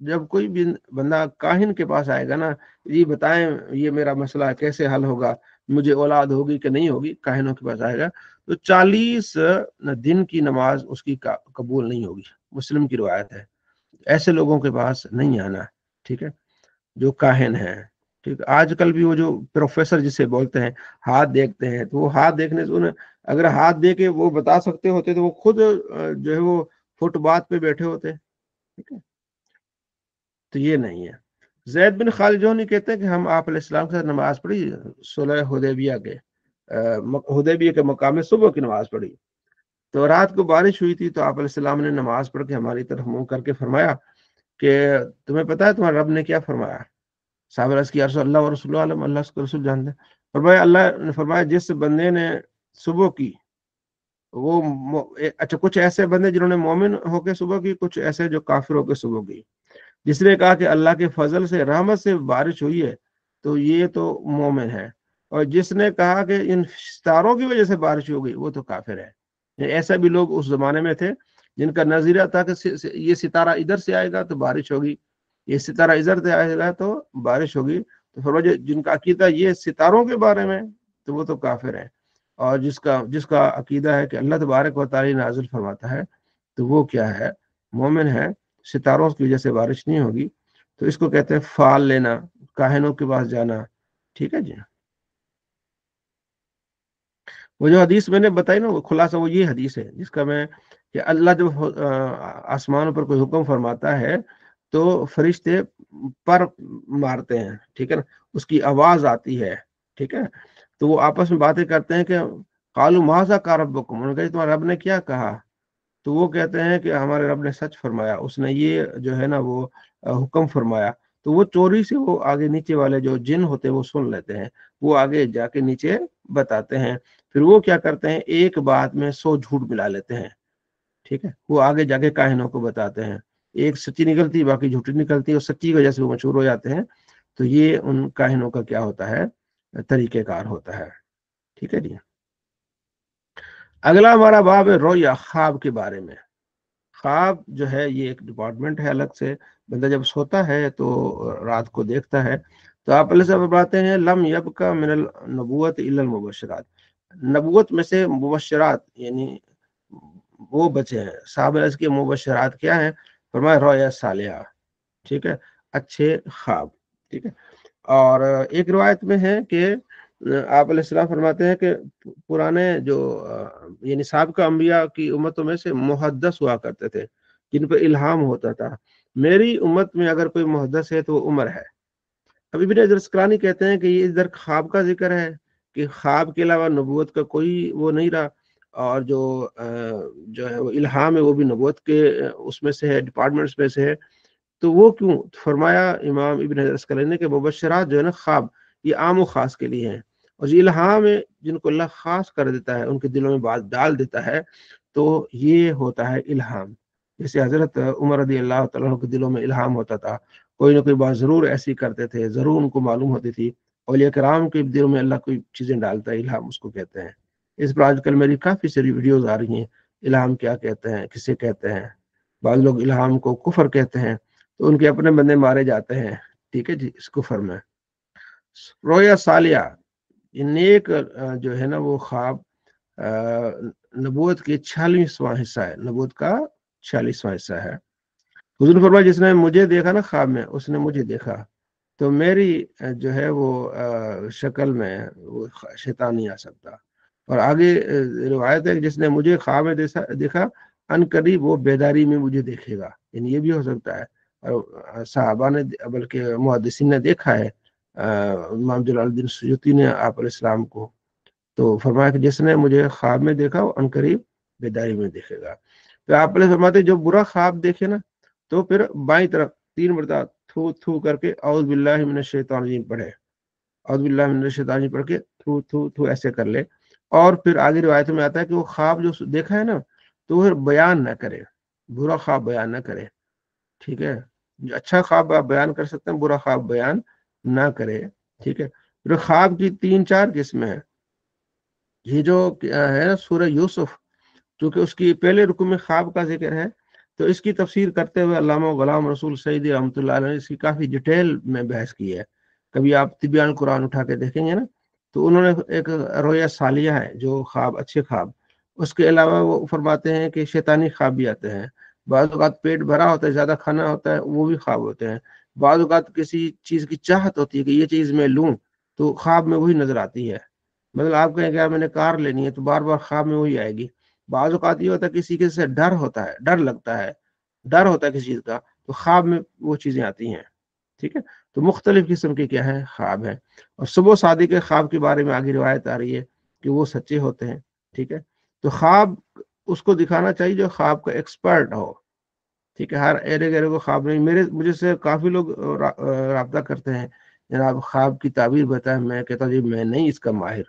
جب کوئی بھی بندہ کاہن کے پاس آئے گا نا، یہ بتائیں یہ میرا مسئلہ کیسے حل ہوگا، مجھے اولاد ہوگی کہ نہیں ہوگی، کاہنوں کے پاس آئے گا تو 40 دن کی نماز اس کی قبول نہیں ہوگی. مسلم کی روایت ہے. ایسے لوگوں کے پاس نہیں آنا. ٹھیک ہے، جو کاہن ہیں. ٹھیک، آج کل بھی وہ جو پروفیسر جسے بولتے ہیں ہاتھ دیکھتے ہیں، تو وہ ہاتھ دیکھنے سے انہیں اگر ہاتھ دے کے وہ بتا سکتے ہوتے تو وہ خود جو ہے وہ فٹ باتھ پہ بیٹھے ہوتے. ٹھیک ہے، تو یہ نہیں ہے. زید بن خالد جوہنی کہتے ہیں کہ ہم آپ علیہ السلام کے ساتھ نماز پڑھی صلح حدیبیہ کے مقام میں، صبح کی نماز پڑھی. تو رات کو بارش ہوئی تھی، تو آپ علیہ السلام نے نماز پڑھ کے ہماری طرف منہ کر کے فرمایا کہ تمہیں پتا ہے تمہارے رب نے کیا فرمایا؟ صحابہ عرض کی رسول اللہ و رسول عالم، اللہ اس کو رسول جانتے ہیں. فرمایا اللہ نے فرمایا جس بندے نے صبح کی وہ اچھا کچھ ایسے بندے جنہوں نے مومن ہو کے صبح کی، کچھ ایسے جو کافر ہو کے صبح کی. جس نے کہا کہ اللہ کے فضل سے رحمت سے بارش ہوئی ہے تو یہ تو مومن ہے، اور جس نے کہا کہ ان ستاروں کی وجہ سے بارش ہو گئی وہ تو کافر ہے. ایسا بھی لوگ اس زمانے میں تھے جن کا نظریہ تھا کہ یہ ستارہ ادھر سے آئے گا تو بارش ہوگی، یہ ستارہ ادھر سے آئے گا تو بارش ہوگی. تو فرمایا جن کا عقیدہ یہ ستاروں کے بارے میں تو وہ تو کافر ہے، اور جس کا عقیدہ ہے کہ اللہ تبارک و تعالی نازل فرماتا ہے تو وہ کیا ہے؟ مومن ہے. ستاروں کی وجہ سے بارش نہیں ہوگی تو اس کو کہتے ہیں فال لینا، کاہنوں کے پاس جانا. ٹھیک ہے جی. وہ جو حدیث میں نے بتائی نا، وہ خلاصہ وہ یہ حدیث ہے جس کا میں کہ اللہ جب آسمانوں پر کوئی حکم فرماتا ہے تو فرشتے پر مارتے ہیں. ٹھیک ہے نا، اس کی آواز آتی ہے. ٹھیک ہے، تو وہ آپس میں باتیں کرتے ہیں کہ قالوا ماذا قال ربکم، انہوں نے کہا تمہارے رب نے کیا کہا؟ تو وہ کہتے ہیں کہ ہمارے رب نے سچ فرمایا، اس نے یہ جو ہے نا وہ حکم فرمایا. تو وہ چوری سے وہ آگے نیچے والے جو جن ہوتے ہیں وہ سن لیتے ہیں، وہ آگے جا کے نیچے بتاتے ہیں. پھر وہ کیا کرتے ہیں، ایک بات میں 100 جھوٹ ملا لیتے ہیں. ٹھیک ہے، وہ آگے جا کے کاہنوں کو بتاتے ہیں، ایک سچی نکلتی باقی جھوٹی نکلتی، اور سچی کی وجہ سے وہ مشہور ہو جاتے ہیں. تو یہ ان کاہنوں کا کیا ہوتا ہے؟ طریقہ کار ہوتا ہے. ٹھیک ہے جی. اگلا ہمارا باب ہے رویا، خواب کے بارے میں. خواب جو ہے یہ ایک ڈپارٹمنٹ ہے الگ سے. بندہ جب سوتا ہے تو رات کو دیکھتا ہے. تو آپ علیہ صاحب بتاتے ہیں لم یبقى من النبوت الا المبشرات، نبوت میں سے مبشرات یعنی وہ بچے ہیں. صحابہ کے مبشرات کیا ہیں؟ فرمایا رویا صالحہ. ٹھیک ہے، اچھے خواب. ٹھیک ہے، اور ایک روایت میں ہے کہ آپ علیہ السلام فرماتے ہیں کہ پرانے جو یعنی سابقہ انبیاء کی امتوں میں سے محدث ہوا کرتے تھے جن پہ الہام ہوتا تھا. میری امت میں اگر کوئی محدث ہے تو وہ عمر ہے. ابھی ابن حجر اسقلانی کہتے ہیں کہ یہ ادھر خواب کا ذکر ہے کہ خواب کے علاوہ نبوت کا کوئی وہ نہیں رہا، اور جو ہے وہ الہام ہے وہ بھی نبوت کے اس میں سے ہے، ڈپارٹمنٹس میں سے ہے. تو وہ کیوں؟ فرمایا امام ابن حجر اسقلانی نے کہ مبشرات جو ہے نا خواب، یہ عام و خاص کے لیے ہیں، اور یہ الہام ہے جن کو اللہ خاص کر دیتا ہے، ان کے دلوں میں بات ڈال دیتا ہے تو یہ ہوتا ہے الہام. جیسے حضرت عمر رضی اللہ تعالیٰ عنہ کے دلوں میں الہام ہوتا تھا، کوئی نہ کوئی بات ضرور ایسی کرتے تھے، ضرور ان کو معلوم ہوتی تھی. اولیاء کرام کے دلوں میں اللہ کوئی چیزیں ڈالتا ہے، الہام اس کو کہتے ہیں. اس پر آج کل میری کافی ساری ویڈیوز آ رہی ہیں، الہام کیا کہتے ہیں، کسے کہتے ہیں. بعض لوگ الہام کو کفر کہتے ہیں، تو ان کے اپنے بندے مارے جاتے ہیں. ٹھیک ہے جی. اس کفر میں رویا صالحہ، یہ نیک جو ہے نا وہ خواب نبوت کے 46واں حصہ ہے، نبوت کا 46واں حصہ ہے. حضور نے فرمایا جس نے مجھے دیکھا نا خواب میں، اس نے مجھے دیکھا تو میری جو ہے وہ شکل میں وہ شیطان نہیں آ سکتا. اور آگے روایت ہے کہ جس نے مجھے خواب میں دیکھا ان قریب وہ بیداری میں مجھے دیکھے گا. یعنی یہ بھی ہو سکتا ہے. اور صحابہ نے بلکہ محدثین نے دیکھا ہے، امام جلال الدین سیوطی نے آپ علیہ السلام کو. تو فرمایا کہ جس نے مجھے خواب میں دیکھا وہ عنقریب بیداری میں دیکھے گا. تو آپ علیہ فرماتے جو برا خواب دیکھے نا تو پھر بائیں طرف 3 مرتبہ تھو تھو کر کے اعوذ باللہ من الشیطان الرجیم پڑھے، اعوذ باللہ من الشیطان الرجیم پڑھ کے تھو تھو تھو ایسے کر لے. اور پھر آگے روایت میں آتا ہے کہ وہ خواب جو دیکھا ہے نا تو پھر بیان نہ کرے، برا خواب بیان نہ کرے. ٹھیک ہے، جو اچھا خواب آپ بیان کر سکتے ہیں، برا خواب بیان نہ کرے. ٹھیک ہے. پھر خواب کی 3-4 قسمیں ہیں. یہ جو ہے نا سورہ یوسف، چونکہ اس کی پہلے رکو میں خواب کا ذکر ہے تو اس کی تفسیر کرتے ہوئے علامہ غلام رسول سعیدی رحمۃ اللہ علیہ نے اس کی کافی ڈیٹیل میں بحث کی ہے. کبھی آپ طبیان قرآن اٹھا کے دیکھیں گے نا تو انہوں نے ایک رویا سالیہ ہے جو خواب، اچھے خواب، اس کے علاوہ وہ فرماتے ہیں کہ شیطانی خواب بھی آتے ہیں. بعض اوقات پیٹ بھرا ہوتا ہے، زیادہ کھانا ہوتا ہے، وہ بھی خواب ہوتے ہیں. بعض اوقات کسی چیز کی چاہت ہوتی ہے کہ یہ چیز میں لوں تو خواب میں وہی نظر آتی ہے. مطلب آپ کہیں کہ میں نے کار لینی ہے تو بار بار خواب میں وہی آئے گی. بعض اوقات یہ ہوتا ہے کسی سے ڈر ہوتا ہے، ڈر لگتا ہے، ڈر ہوتا ہے کسی چیز کا، تو خواب میں وہ چیزیں آتی ہیں. ٹھیک ہے، تو مختلف قسم کے کیا ہے خواب ہیں. اور صبح صادق کے خواب کے بارے میں آگے روایت آ رہی ہے کہ وہ سچے ہوتے ہیں. ٹھیک ہے، تو خواب اس کو دکھانا چاہیے جو خواب کا ایکسپرٹ ہو. ٹھیک ہے، ہر ایرے گیرے کو خواب نہیں. مجھے سے کافی لوگ رابطہ کرتے ہیں، جناب خواب کی تعبیر بتائیں. میں کہتا ہوں جی میں نہیں اس کا ماہر.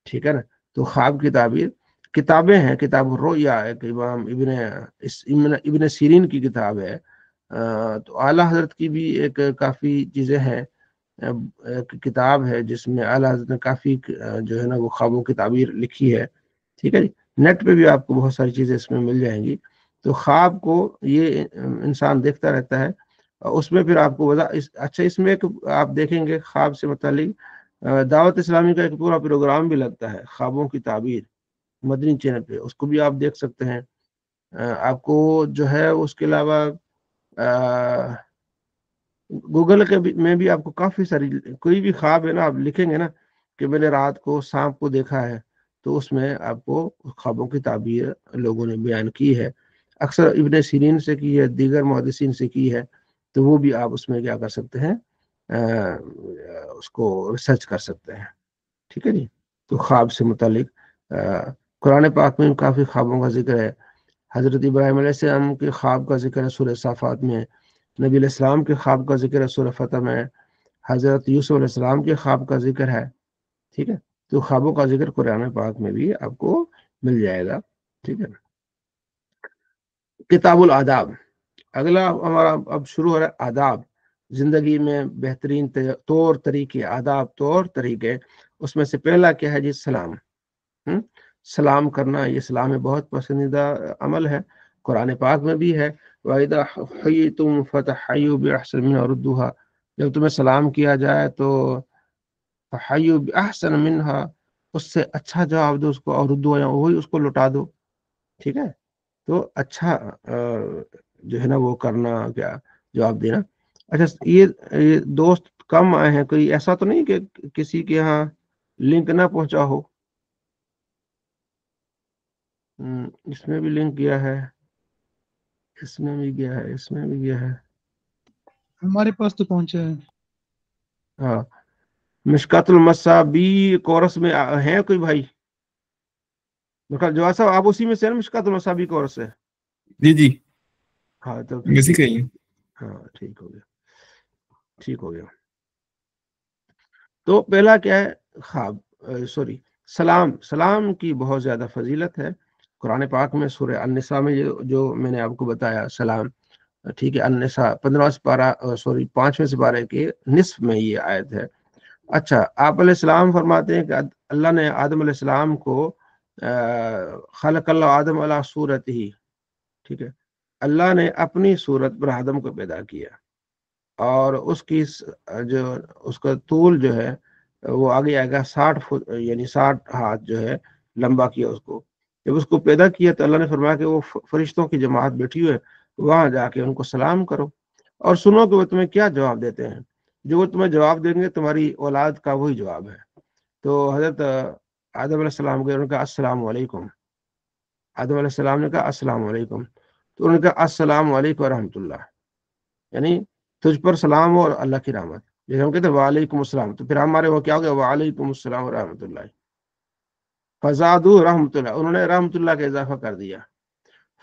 ٹھیک ہے نا، تو خواب کی تعبیر کتابیں ہیں. کتاب الرؤیا ایک امام ابن سیرین کی کتاب ہے. تو اعلیٰ حضرت کی بھی ایک کافی چیزیں ہیں، کتاب ہے جس میں اعلیٰ حضرت نے کافی جو ہے نا وہ خوابوں کی تعبیر لکھی ہے. ٹھیک ہے جی، نیٹ پہ بھی آپ کو بہت ساری چیزیں اس میں مل جائیں گی. تو خواب کو یہ انسان دیکھتا رہتا ہے، اس میں پھر آپ کو اچھا اس میں ایک آپ دیکھیں گے خواب سے متعلق دعوت اسلامی کا ایک پورا پروگرام بھی لگتا ہے خوابوں کی تعبیر مدنی چینل پہ، اس کو بھی آپ دیکھ سکتے ہیں. آپ کو جو ہے اس کے علاوہ گوگل کے میں بھی آپ کو کافی ساری، کوئی بھی خواب ہے نا آپ لکھیں گے نا کہ میں نے رات کو سانپ کو دیکھا ہے تو اس میں آپ کو خوابوں کی تعبیر لوگوں نے بیان کی ہے. اکثر ابن سیرین سے کی ہے، دیگر محدثین سے کی ہے، تو وہ بھی آپ اس میں کیا کر سکتے ہیں، اس کو ریسرچ کر سکتے ہیں. ٹھیک ہے جی، تو خواب سے متعلق قرآن پاک میں کافی خوابوں کا ذکر ہے. حضرت ابراہیم علیہ السلام کے خواب کا ذکر ہے سورہ صافات میں. نبی علیہ السلام کے خواب کا ذکر ہے سورہ فتح میں. حضرت یوسف علیہ السلام کے خواب کا ذکر ہے. ٹھیک ہے، تو خوابوں کا ذکر قرآن پاک میں بھی آپ کو مل جائے گا. ٹھیک ہے، کتاب الآداب اگلا ہمارا اب شروع ہو رہا ہے. آداب، زندگی میں بہترین طور طریقے، آداب طور طریقے. اس میں سے پہلا کیا ہے جی؟ سلام. سلام کرنا یہ اسلام میں بہت پسندیدہ عمل ہے. قرآن پاک میں بھی ہے وَإِذَا حَيِّيتُمْ فَتَحَيُّوا بِأَحْسَنَ مِنْهَا رُدُّوهَا. جب تمہیں سلام کیا جائے تو فَحَيُّوا بِأَحْسَنَ مِنْهَا، اس سے اچھا جواب دو اس کو، اور ردو یا وہی اس کو لوٹا دو. ٹھیک ہے، تو اچھا جو ہے نا وہ کرنا، کیا جواب دینا. اچھا یہ دوست کم آئے ہیں، کوئی ایسا تو نہیں کہ کسی کے یہاں لنک نہ پہنچا ہو؟ اس میں بھی لنک گیا ہے، اس میں بھی گیا ہے، اس میں بھی گیا ہے. ہمارے پاس تو پہنچا ہے. ہاں، مشکات المصابی کورس میں ہے کوئی بھائی؟ جواد صاحب آپ اسی میں سے مشکات المصابی کورس ہے؟ جی جی، ہاں تو اسی کا ہی ہے. ہاں ٹھیک ہو گیا، ٹھیک ہو گیا. تو پہلا کیا ہے؟ خواب، سوری سلام کی بہت زیادہ فضیلت ہے. قرآن پاک میں سورہ النساء میں جو میں نے آپ کو بتایا سلام، ٹھیک ہے، النساء 15 سپارہ، سوری 5ویں سپارے کے نصف میں یہ آیت ہے. اچھا، آپ علیہ السلام فرماتے ہیں کہ اللہ نے آدم علیہ السلام کو خلق اللہ آدم علی صورت ہی، ٹھیک ہے، اللہ نے اپنی صورت پر آدم کو پیدا کیا، اور اس کی جو اس کا طول جو ہے وہ آگے آئے گا 60 فٹ، یعنی 60 ہاتھ جو ہے لمبا کیا اس کو. جب اس کو پیدا کیا تو اللہ نے فرمایا کہ وہ فرشتوں کی جماعت بیٹھی ہوئے وہاں جا کے ان کو سلام کرو اور سنو کہ وہ تمہیں کیا جواب دیتے ہیں. جو وہ تمہیں جواب دیں گے تمہاری اولاد کا وہی جواب ہے. تو حضرت آدم علیہ السلام نے کہا السلام علیکم. آدم علیہ السلام نے کہا السلام علیکم، تو انہوں نے کہا السلام علیکم ورحمۃ اللہ، یعنی تجھ پر سلام اور اللہ کی رحمت. جیسے ہم کہتے ہیں وعلیکم السلام، تو پھر ہمارے وہ کیا ہو گیا؟ وعلیکم السلام ورحمۃ اللہ. فزادوا رحمۃ اللہ، انہوں نے رحمۃ اللہ کا اضافہ کر دیا.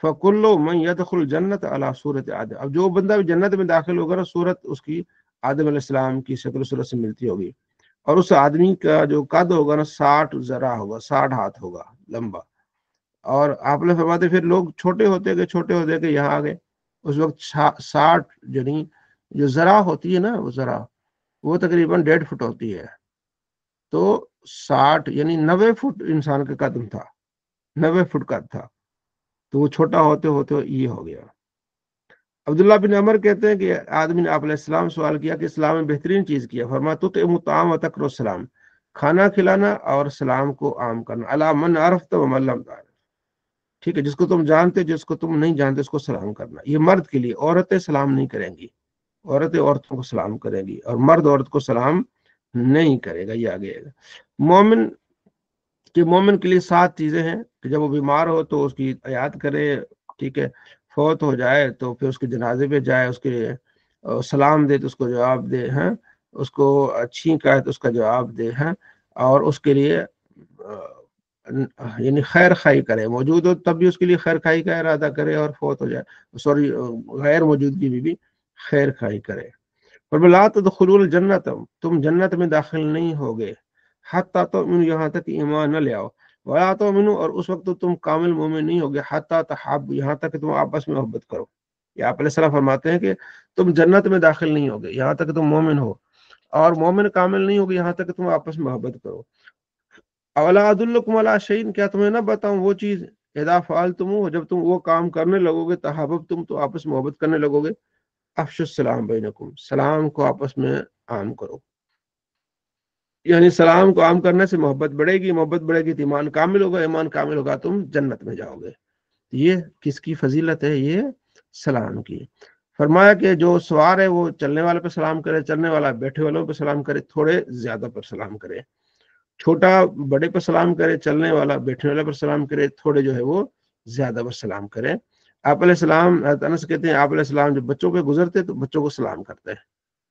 فَكُلُّ مَنْ يَدْخُلُ الْجَنَّةَ عَلَى صُورَةِ آدم، اب جو بندہ بھی جنت میں داخل ہوگا نا، صورت اس کی آدم علیہ السلام کی شکل و صورت سے ملتی ہوگی. اور اس آدمی کا جو قد ہوگا نا 60 ذرا ہوگا، 60 ہاتھ ہوگا لمبا. اور آپ نے فرماتے پھر لوگ چھوٹے ہوتے گئے یہاں آ گئے. اس وقت 60 یعنی جو ذرا ہوتی ہے نا، وہ ذرا وہ تقریباً 1.5 فٹ ہوتی ہے. تو 60 یعنی 90 فٹ انسان کا قدم تھا، 90 فٹ قد تھا. تو وہ چھوٹا ہوتے ہوتے یہ ہو گیا. عبداللہ بن عمر کہتے ہیں کہ آدمی نے آپ علیہ السلام سوال کیا کہ اسلام میں بہترین چیز کیا، فرمایا تطعم الطعام وتقرؤ السلام، کھانا کھلانا اور سلام کو عام کرنا، علی من عرفت ومن لم تعرف، ٹھیک ہے، جس کو تم جانتے جس کو تم نہیں جانتے اس کو سلام کرنا۔ یہ مرد کے لیے، عورتیں سلام نہیں کریں گی، عورتیں عورتوں کو سلام کریں گی اور مرد عورت کو سلام نہیں کرے گا۔ یہ آگے گا مومن کے لیے 7 چیزیں ہیں کہ جب وہ بیمار ہو تو اس کی عیادت کرے، ٹھیک ہے، فوت ہو جائے تو پھر اس کے جنازے پہ جائے، اس کے سلام دے تو اس کو جواب دے، ہیں اس کو اچھی کہے تو اس کا جواب دے، ہیں اور اس کے لیے یعنی خیر خائی کرے، موجود ہو تب بھی اس کے لیے خیر خائی کا ارادہ کرے، اور فوت ہو جائے سوری غیر موجودگی میں بھی خیر خائی کرے۔ اور لا تدخلوا الجنت، تم جنت میں داخل نہیں ہوگے حتی تؤمنوا، یہاں تک ایمان نہ لے آؤ، ولا تؤمنوا، اور اس وقت تو تم کامل مومن نہیں ہوگے حتی تحابوا، یہاں تک کہ تم آپس میں محبت کرو۔ یہ آپ علیہ السلام فرماتے ہیں کہ تم جنت میں داخل نہیں ہوگے یہاں تک کہ تم مومن ہو، اور مومن کامل نہیں ہوگے یہاں تک کہ تم آپس میں محبت کرو۔ اولا ادلکم علی شیء، کیا تمہیں نہ بتاؤں وہ چیز، اذا فعلتموہ، جب تم وہ کام کرنے لگو گے، تحاببتم، تو آپس میں محبت کرنے لگو گے، افشوا السلام بینکم، سلام کو آپس میں عام کرو، یعنی سلام کو عام کرنے سے محبت بڑھے گی، محبت بڑھے گی تو ایمان کامل ہوگا، ایمان کامل ہوگا تم جنت میں جاؤ گے۔ یہ کس کی فضیلت ہے؟ یہ سلام کی۔ فرمایا کہ جو سوار ہے وہ چلنے والے پہ سلام کرے، چلنے والا بیٹھے والوں پہ سلام کرے، تھوڑے زیادہ پر سلام کرے، چھوٹا بڑے پر سلام کرے، چلنے والا بیٹھنے والے پر سلام کرے، تھوڑے جو ہے وہ زیادہ پر سلام کرے۔ آپ علیہ السلام، حضرت انس کہتے ہیں آپ علیہ السلام جب بچوں پہ گزرتے تو بچوں کو سلام کرتے ہیں،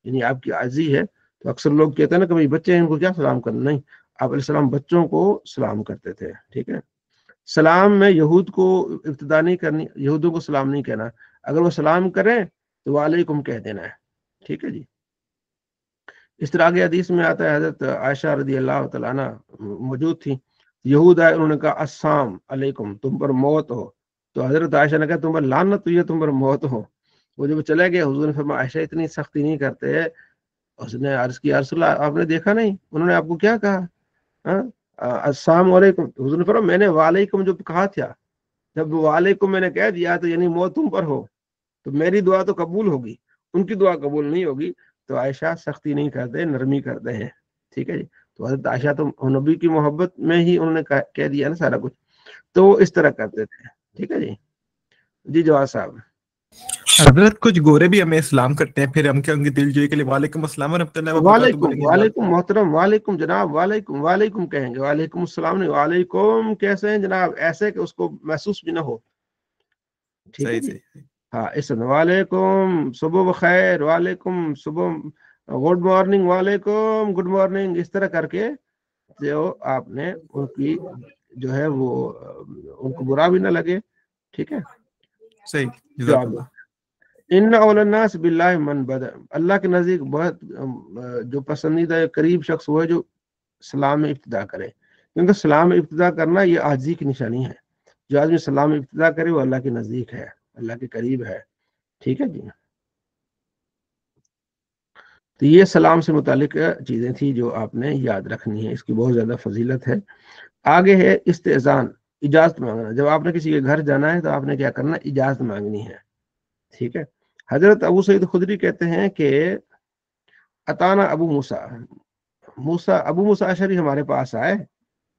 یعنی آپ کی عاجزی ہے۔ تو اکثر لوگ کہتے ہیں نا کہ بھائی بچے ہیں ان کو کیا سلام کرنا، نہیں، آپ علیہ السلام بچوں کو سلام کرتے تھے، ٹھیک ہے۔ سلام میں یہود کو ابتدا نہیں کرنی، یہودوں کو سلام نہیں کہنا، اگر وہ سلام کریں تو وعلیکم کہہ دینا ہے، ٹھیک ہے جی۔ اس طرح آگے حدیث میں آتا ہے، حضرت عائشہ رضی اللہ تعالیٰ عنہ موجود تھی، یہود آئے، انہوں نے کہا السلام علیکم، تم پر موت ہو، تو حضرت عائشہ نے کہا تم پر لعنت ہوئی ہے، تم پر موت ہو۔ وہ جب چلے گئے، حضور نے فرمایا عائشہ اتنی سختی نہیں کرتے، اس نے عرض کیا رسول اللہ آپ نے دیکھا نہیں انہوں نے آپ کو کیا کہا، السلام علیکم، حضور نے فرمایا میں نے وعلیکم جو کہا تھا، جب وعلیکم میں نے کہہ دیا تو یعنی موت تم پر ہو، تو میری دعا تو قبول ہوگی، ان کی دعا قبول نہیں ہوگی۔ تو عائشہ سختی نہیں کرتے، نرمی کرتے ہیں، ٹھیک ہے جی۔ تو حضرت عائشہ تو نبی کی محبت میں ہی انہوں نے کہہ دیا نا سارا کچھ، تو وہ اس طرح کرتے تھے، ٹھیک ہے جی۔ جی جواز صاحب۔ حضرت کچھ گورے بھی ہمیں اسلام کرتے ہیں، پھر ہم کیا ان کی دل جوئی کے لیے وعلیکم السلام ورحمۃ اللہ وبرکاتہ وعلیکم بولیں گے؟ وعلیکم محترم، وعلیکم جناب، وعلیکم وعلیکم کہیں گے، وعلیکم السلام نہیں، وعلیکم کیسے ہیں جناب، ایسے کہ اس کو محسوس بھی نہ ہو، ٹھیک ہے صحیح جی۔ صحیح، ہاں اس وعلیکم صبح بخیر، وعلیکم صبح گڈ مارننگ، وعلیکم گڈ مارننگ، اس طرح کر کے جو آپ نے ان کی جو ہے وہ ان کو برا بھی نہ لگے، ٹھیک ہے۔ صحیح، جزاک جواب اللہ۔ ان اول الناس باللہ من بدأ، اللہ کے نزدیک بہت جو پسندیدہ قریب شخص وہ ہے جو سلام میں ابتدا کرے، کیونکہ سلام میں ابتدا کرنا یہ عاجزی کی نشانی ہے، جو آدمی سلام میں ابتدا کرے وہ اللہ کے نزدیک ہے، اللہ کے قریب ہے، ٹھیک ہے جی۔ تو یہ سلام سے متعلق چیزیں تھیں جو آپ نے یاد رکھنی ہے، اس کی بہت زیادہ فضیلت ہے۔ آگے ہے استئذان، اجازت مانگنا، جب آپ نے کسی کے گھر جانا ہے تو آپ نے کیا کرنا، اجازت مانگنی ہے، ٹھیک ہے۔ حضرت ابو سعید خدری کہتے ہیں کہ اتانا ابو موسیٰ اشعری ہمارے پاس آئے،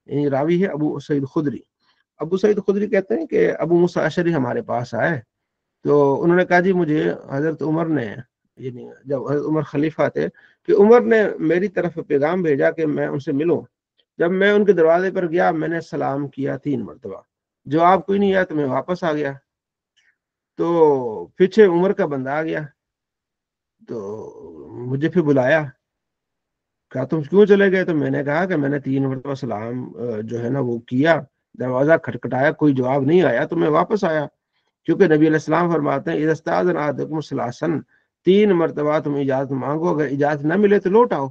یعنی راوی ہے ابو سعید خدری۔ ابو سعید خدری کہتے ہیں کہ ابو موسیٰ اشعری ہمارے پاس آئے تو انہوں نے کہا جی مجھے حضرت عمر نے، یعنی جب حضرت عمر خلیفہ تھے، کہ عمر نے میری طرف پیغام بھیجا کہ میں ان سے ملوں، جب میں ان کے دروازے پر گیا میں نے سلام کیا 3 مرتبہ، جواب کوئی نہیں آیا تو میں واپس آ گیا، تو پیچھے عمر کا بندہ آ گیا تو مجھے پھر بلایا، کہا تم کیوں چلے گئے، تو میں نے کہا کہ میں نے 3 مرتبہ سلام جو ہے نا وہ کیا، دروازہ کھٹکھٹایا کوئی جواب نہیں آیا تو میں واپس آیا، کیونکہ نبی علیہ السلام فرماتے ہیں اذا استاذن احدکم ثلاثا، 3 مرتبہ تم اجازت مانگو، اگر اجازت نہ ملے تو لوٹ آؤ۔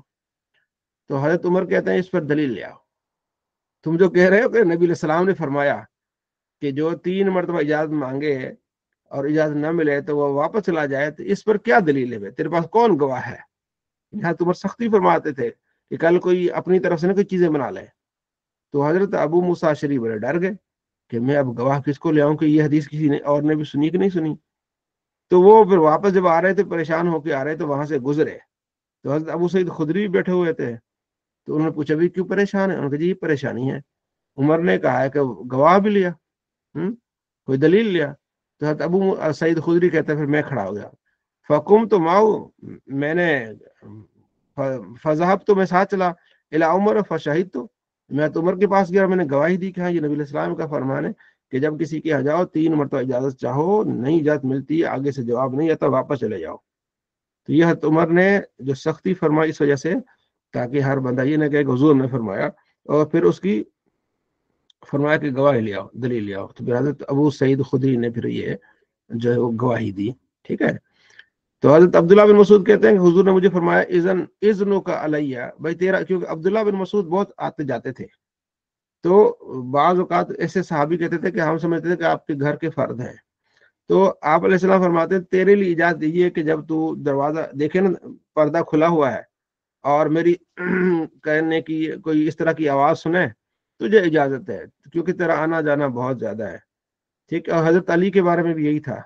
تو حضرت عمر کہتے ہیں اس پر دلیل لے آؤ، تم جو کہہ رہے ہو کہ نبی علیہ السلام نے فرمایا کہ جو 3 مرتبہ اجازت مانگے اور اجازت نہ ملے تو وہ واپس چلا جائے، تو اس پر کیا دلیل ہے، تیرے پاس کون گواہ ہے؟ یہاں عمر سختی فرماتے تھے کہ کل کوئی اپنی طرف سے نہ کوئی چیزیں بنا لے، تو حضرت ابو موسیٰ اشعری بڑے ڈر گئے کہ میں اب گواہ کس کو لے آؤں کہ یہ حدیث کسی نے اور نے بھی سنی کہ نہیں سنی۔ تو وہ پھر واپس جب آ رہے تھے پریشان ہو کے آ رہے تو وہاں سے گزرے تو حضرت ابو سعید خدری بھی بیٹھے ہوئے تھے. تو انہوں نے پوچھا بھی کیوں پریشان ہے؟ انہوں نے کہا جی یہ پریشانی ہے. عمر نے کہا ہے کہ گواہ بھی لیا, کوئی دلیل لیا. تو حضرت ابو سعید خدری کہتے ہیں پھر میں کھڑا ہو گیا. فقم تو ماؤ, میں نے فضحب تو میں ساتھ چلا الی عمر فشہید تو, میں تو عمر کے پاس گیا, میں نے گواہی دی کہ ہاں یہ نبی علیہ السلام کا فرمان ہے کہ جب کسی کے یہاں جاؤ 3 مرتبہ اجازت چاہو, نہیں اجازت ملتی آگے سے جواب نہیں آتا واپس چلے جاؤ. تو یہ حضرت عمر نے جو سختی فرمائی اس وجہ سے تاکہ ہر بندہ یہ نہ کہے کہ حضور نے فرمایا, اور پھر اس کی فرمایا کہ گواہی لے آؤ, دلیل لے آؤ. تو پھر حضرت ابو سعید خدری نے پھر یہ جو ہے وہ گواہی دی. ٹھیک ہے. تو حضرت عبداللہ بن مسعود کہتے ہیں کہ حضور نے مجھے فرمایا اذن کا علیہ, بھائی تیرا, کیونکہ عبداللہ بن مسعود بہت آتے جاتے تھے. تو بعض اوقات ایسے صحابی کہتے تھے کہ ہم سمجھتے تھے کہ آپ کے گھر کے فرد ہیں. تو آپ علیہ السلام فرماتے ہیں تیرے لیے اجازت دیجیے کہ جب تو دروازہ دیکھے نا پردہ کھلا ہوا ہے اور میری کہنے کی کوئی اس طرح کی آواز سنے, تجھے اجازت ہے, کیونکہ تیرا آنا جانا بہت زیادہ ہے. ٹھیک ہے. اور حضرت علی کے بارے میں بھی یہی تھا.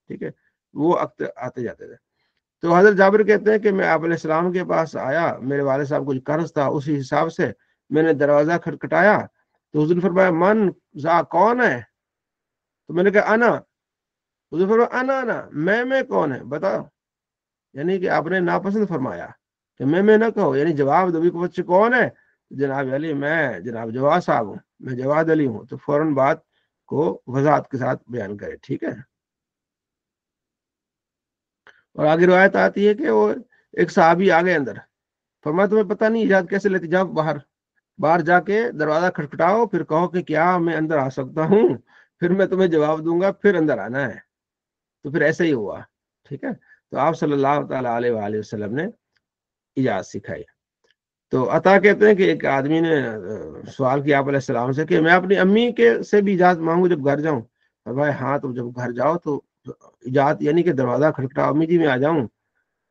ٹھیک ہے, وہ آتے جاتے تھے. تو حضرت جابر کہتے ہیں کہ میں آپ علیہ السلام کے پاس آیا, میرے والد صاحب کو قرض تھا, اسی حساب سے میں نے دروازہ کھٹکھٹایا تو حضور نے فرمایا من ذا, کون ہے؟ تو میں نے کہا انا. حضور فرمایا انا میں کون ہے بتاؤ, یعنی کہ آپ نے ناپسند فرمایا کہ میں نہ کہو, یعنی جواب دو بھی بچے کون ہے؟ جناب علی, میں جناب جواد صاحب ہوں, میں جواد علی ہوں. تو فوراً بات کو وضاحت کے ساتھ بیان کرے. ٹھیک ہے. اور آگے روایت آتی ہے کہ وہ ایک صحابی آ گئے اندر, فرمایا تمہیں پتہ نہیں اجازت کیسے لیتی, جاؤ باہر جا کے دروازہ کھٹکھٹاؤ, پھر کہو کہ کیا میں اندر آ سکتا ہوں, پھر میں تمہیں جواب دوں گا, پھر اندر آنا ہے. تو پھر ایسے ہی ہوا. ٹھیک ہے. تو آپ صلی اللہ تعالی علیہ وآلہ وسلم نے اجازت سکھائی. تو عطا کہتے ہیں کہ ایک آدمی نے سوال کیا آپ علیہ السلام سے کہ میں اپنی امی کے سے بھی اجازت مانگوں جب گھر جاؤں؟ بھائی ہاں, تو جب گھر جاؤ تو اجازت یعنی کہ دروازہ کھٹکھٹاؤ, امی جی میں آ جاؤں.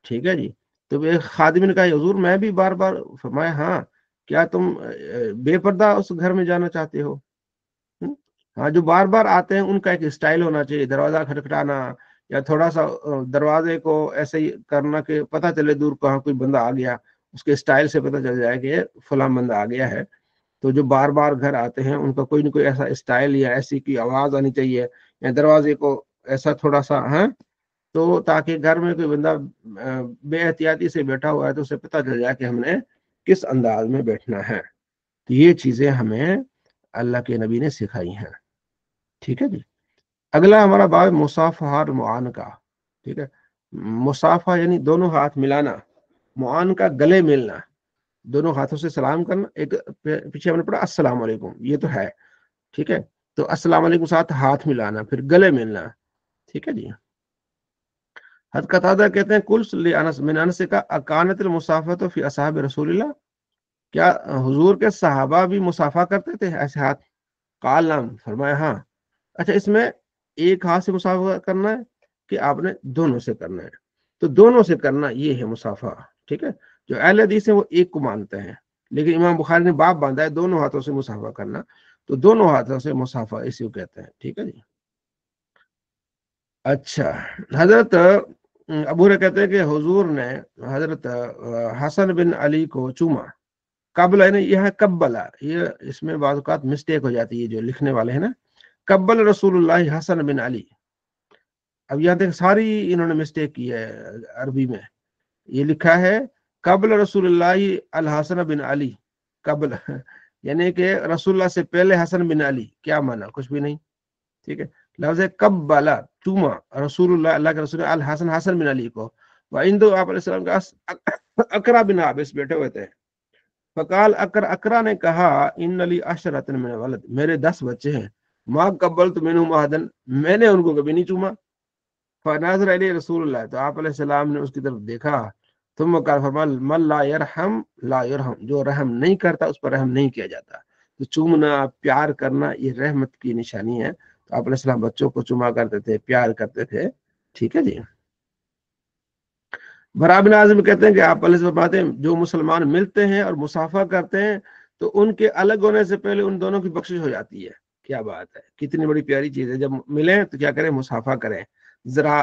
ٹھیک ہے جی. تو ایک خادم نے کہا حضور میں بھی بار بار. فرمایا ہاں, کیا تم بے پردہ اس گھر میں جانا چاہتے ہو؟ ہاں, جو بار بار آتے ہیں ان کا ایک اسٹائل ہونا چاہیے, دروازہ کھٹکھٹانا یا تھوڑا سا دروازے کو ایسے ہی کرنا کہ پتہ چلے دور کہاں کوئی بندہ آ گیا, اس کے اسٹائل سے پتہ چل جائے کہ فلاں بندہ آ گیا ہے. تو جو بار بار گھر آتے ہیں ان کا کوئی نہ کوئی ایسا اسٹائل یا ایسی کی آواز آنی چاہیے, یا دروازے کو ایسا تھوڑا سا تو تاکہ گھر میں کوئی بندہ بے احتیاطی سے بیٹھا ہوا ہے تو اسے پتہ چل جائے کہ ہم نے کس انداز میں بیٹھنا ہے. تو یہ چیزیں ہمیں اللہ کے نبی نے سکھائی ہیں. ٹھیک ہے جی. اگلا ہمارا باب مصافحہ اور معانقہ. ٹھیک ہے. مصافحہ یعنی دونوں ہاتھ ملانا, معانقہ گلے ملنا, دونوں ہاتھوں سے سلام کرنا. ایک پیچھے ہم نے پڑھا السلام علیکم, یہ تو ہے. ٹھیک ہے. تو السلام علیکم ساتھ ہاتھ ملانا, پھر گلے ملنا. ٹھیک ہے جی. حضرت قتادہ کہتے ہیں کل صلی انس من انس کا اکانت المصافحۃ فی اصحاب رسول اللہ, کیا حضور کے صحابہ بھی مصافحہ کرتے تھے ایسے ہاتھ؟ قال نعم, فرمایا ہاں. اچھا, اس میں ایک ہاتھ سے مصافحہ کرنا ہے کہ آپ نے دونوں سے کرنا ہے؟ تو دونوں سے کرنا یہ ہے مصافحہ. ٹھیک ہے. جو اہل حدیث ہیں وہ ایک کو مانتے ہیں, لیکن امام بخاری نے باب باندھا ہے دونوں ہاتھوں سے مصافحہ کرنا, تو دونوں ہاتھوں سے مصافحہ اسی کو کہتے ہیں. ٹھیک ہے جی. اچھا, حضرت ابو ہریرہ کہتے ہیں کہ حضور نے حضرت حسن بن علی کو چوما. قبل ہے نا, یہ ہے قبلا, یہ اس میں بعض اوقات مسٹیک ہو جاتی ہے جو لکھنے والے ہیں نا. قبل رسول اللہ حسن بن علی. اب یہاں تک ساری انہوں نے مسٹیک کی ہے عربی میں. یہ لکھا ہے قبل رسول اللہ الحسن بن علی, قبل یعنی کہ رسول اللہ سے پہلے حسن بن علی. کیا مانا؟ کچھ بھی نہیں. ٹھیک ہے. لفظ قبلا, چوما رسول اللہ, اللہ کے رسول الحسن حسن بن علی کو. وعندو آپ علیہ السلام کا اقرا بن عابس بیٹھے ہوئے تھے. فقال اقرا نے کہا ان علی عشرۃ من ولد, میرے 10 بچے ہیں. ما قبلت منهم احدا, میں نے ان کو کبھی نہیں چوما. فناظر علی رسول اللہ, تو آپ علیہ السلام نے اس کی طرف دیکھا. ثم قال, فرمایا من لا يرحم لا يرحم, جو رحم نہیں کرتا اس پر رحم نہیں کیا جاتا. تو چومنا, پیار کرنا, یہ رحمت کی نشانی ہے. تو آپ علیہ السلام بچوں کو چوما کرتے تھے, پیار کرتے تھے. ٹھیک ہے جی. برا بن عازب کہتے ہیں کہ آپ علیہ السلام فرماتے ہیں جو مسلمان ملتے ہیں اور مصافحہ کرتے ہیں تو ان کے الگ ہونے سے پہلے ان دونوں کی بخشش ہو جاتی ہے. کیا بات ہے, کتنی بڑی پیاری چیز ہے. جب ملیں تو کیا کریں؟ مصافحہ کریں. ذرا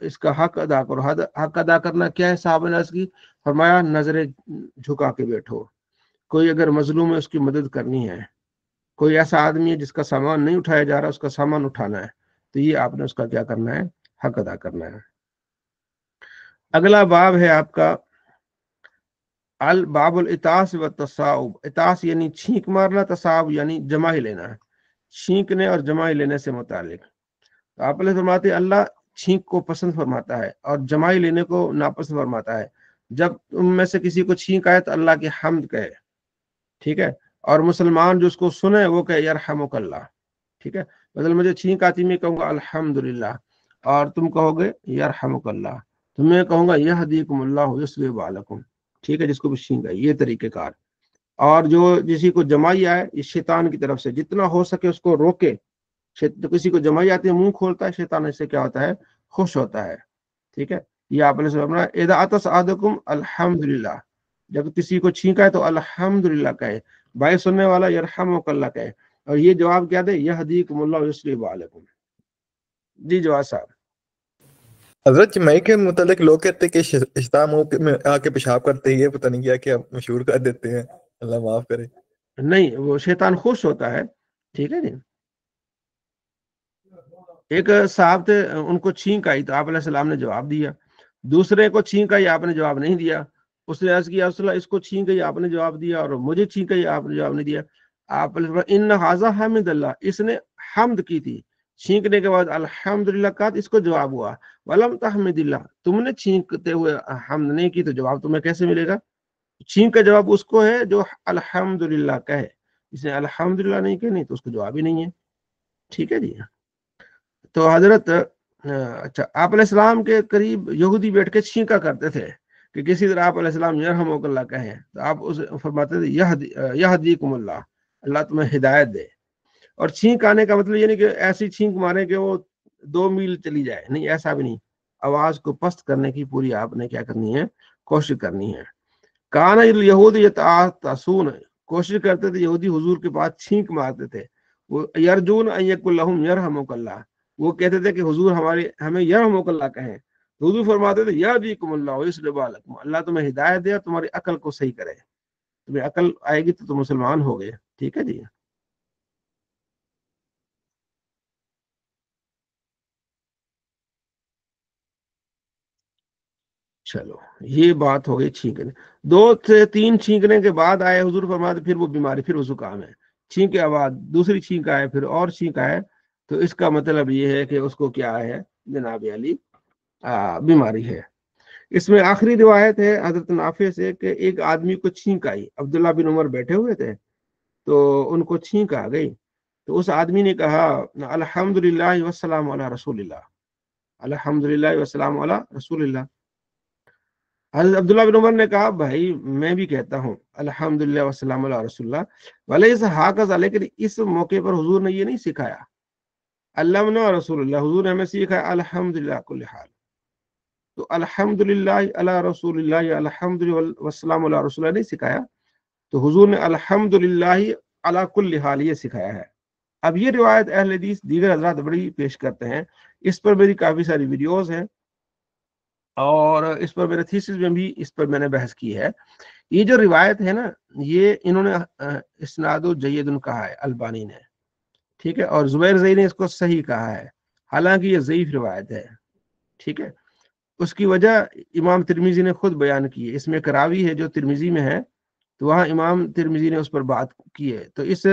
اس کا حق ادا کرو. حق ادا کرنا کیا ہے صحابہ نے عرض کی؟ فرمایا نظریں جھکا کے بیٹھو. کوئی اگر مظلوم ہے اس کی مدد کرنی ہے، کوئی ایسا آدمی ہے جس کا سامان نہیں اٹھایا جا رہا اس کا سامان اٹھانا ہے، تو یہ آپ نے اس کا کیا کرنا ہے؟ حق ادا کرنا ہے. اگلا باب ہے آپ کا الباب الاتاس و تصاؤب. اتاس یعنی چھینک مارنا، تصاؤب یعنی جمائی لینا ہے. چھینکنے اور جمائی لینے سے متعلق تو آپ نے فرماتے ہیں اللہ چھینک کو پسند فرماتا ہے اور جمائی لینے کو ناپسند فرماتا ہے. جب تم میں سے کسی کو چھینک آئے تو اللہ کی حمد کہے، ٹھیک ہے، اور مسلمان جو اس کو سنے وہ کہے یرحمک اللہ. ٹھیک ہے، مثلا مجھے چھینک آتی میں کہوں گا الحمدللہ، اور تم کہو گے یرحمک اللہ، تو میں کہوں گا یہدیکم اللہ یصلح بالکم. ٹھیک ہے، جس کو بھی چھینک آئی یہ طریقہ کار. اور جو کسی کو جمائی آئے اس شیطان کی طرف سے جتنا ہو سکے اس کو روکے. تو کسی کو جمائی آتی ہے منہ کھولتا ہے شیطان، اس سے کیا ہوتا ہے؟ خوش ہوتا ہے. ٹھیک ہے، یہ آپ نے سنا اذا عطس احدکم الحمدللہ، جب کسی کو چھینکا ہے تو الحمدللہ کہے، بھائی سننے والا یرحمک اللہ کہے، اور یہ جواب کیا دے؟ یہدیکم اللہ یصلح بالکم. جی جواب صاحب. حضرت جمائی کے متعلق لوگ کہتے ہیں کہ شیطان منہ میں آ کے پیشاب کرتے ہیں، یہ پتہ نہیں کیا مشہور کر دیتے ہیں، اللہ معاف کرے. نہیں، وہ شیطان خوش ہوتا ہے. ٹھیک ہے جی. ایک صاحب تھے ان کو چھینک آئی تو آپ علیہ السلام نے جواب دیا. دوسرے کو چھینک آئی آپ نے جواب نہیں دیا. اس نے عرض کیا رسول اللہ اس کو چھینک گئی آپ نے جواب دیا، اور مجھے چھینک گئی آپ نے جواب نہیں دیا. آپ ان ھذا حمد اللہ، اس نے حمد کی تھی، چھینکنے کے بعد الحمدللہ کہا اس کو جواب ہوا. ولم تحمد اللہ، تم نے چھینکتے ہوئے حمد نہیں کی تو جواب تمہیں کیسے ملے گا؟ چھینک کا جواب اس کو ہے جو الحمدللہ کہے. اس نے الحمدللہ نہیں کہی نہیں تو اس کو جواب ہی نہیں ہے. ٹھیک ہے جی. تو حضرت اچھا آپ علیہ السلام کے قریب یہودی بیٹھ کے چھینکا کرتے تھے کہ کسی طرح آپ علیہ السلام یرحمک اللہ کہیں تو آپ اسے فرماتے تھے یہدیکم اللہ، اللہ تمہیں ہدایت دے. اور چھینک آنے کا مطلب یہ نہیں کہ ایسی چھینک مارے کہ وہ 2 میل چلی جائے، نہیں، ایسا بھی نہیں. آواز کو پست کرنے کی پوری آپ نے کیا کرنی ہے؟ کوشش کرنی ہے. کان الیہود یتعاطسون، کوشش کرتے تھے یہودی حضور کے پاس چھینک مارتے تھے. وہ یرجون ان یقل لہم یرحمک اللہ، وہ کہتے تھے کہ حضور ہمیں یرحمک اللہ کہیں. حضور فرماتے تھے یہدیکم اللہ یصلح بالکم، اللہ تمہیں ہدایت دے اور تمہاری عقل کو صحیح کرے. تمہیں عقل آئے گی تو تم مسلمان ہو گئے. ٹھیک ہے جی. چلو یہ بات ہو گئی چھینکنے. 2 سے 3 چھینکنے کے بعد آئے حضور فرماتے پھر وہ بیماری، پھر وہ زکام ہے. چھینک کے بعد دوسری چھینک آئے، پھر اور چھینک آئے، تو اس کا مطلب یہ ہے کہ اس کو کیا ہے جناب علی؟ بیماری ہے. اس میں آخری روایت ہے حضرت نافع سے کہ ایک آدمی کو چھینک آئی. عبداللہ بن عمر بیٹھے ہوئے تھے تو ان کو چھینک آ گئی، تو اس آدمی نے کہا الحمدللہ والسلام علی رسول اللہ، الحمدللہ والسلام علی رسول اللہ. حضرت عبداللہ بن عمر نے کہا بھائی میں بھی کہتا ہوں الحمدللہ والسلام علی رسول اللہ، ولیس ہاکذا، لیکن اس موقع پر حضور نے یہ نہیں سکھایا علمنا رسول اللہ، حضور نے ہمیں سکھایا الحمدللہ کل حال. تو الحمدللہ علی رسول اللہ یا الحمدللہ والسلام علی رسول اللہ نہیں سکھایا، تو حضور نے الحمدللہ علی کل حال یہ سکھایا ہے. اب یہ روایت اہل حدیث دیگر حضرات بڑی پیش کرتے ہیں. اس پر میری کافی ساری ویڈیوز ہیں اور اس پر میرے تھیسس میں بھی اس پر میں نے بحث کی ہے. یہ جو روایت ہے نا یہ انہوں نے اسناد جید کہا ہے البانی نے، ٹھیک ہے، اور زبیر زئی نے اس کو صحیح کہا ہے، حالانکہ یہ ضعیف روایت ہے. ٹھیک ہے، اس کی وجہ امام ترمذی نے خود بیان کی ہے. اس میں کراوی ہے جو ترمذی میں ہے، تو وہاں امام ترمذی نے اس پر بات کی ہے. تو اس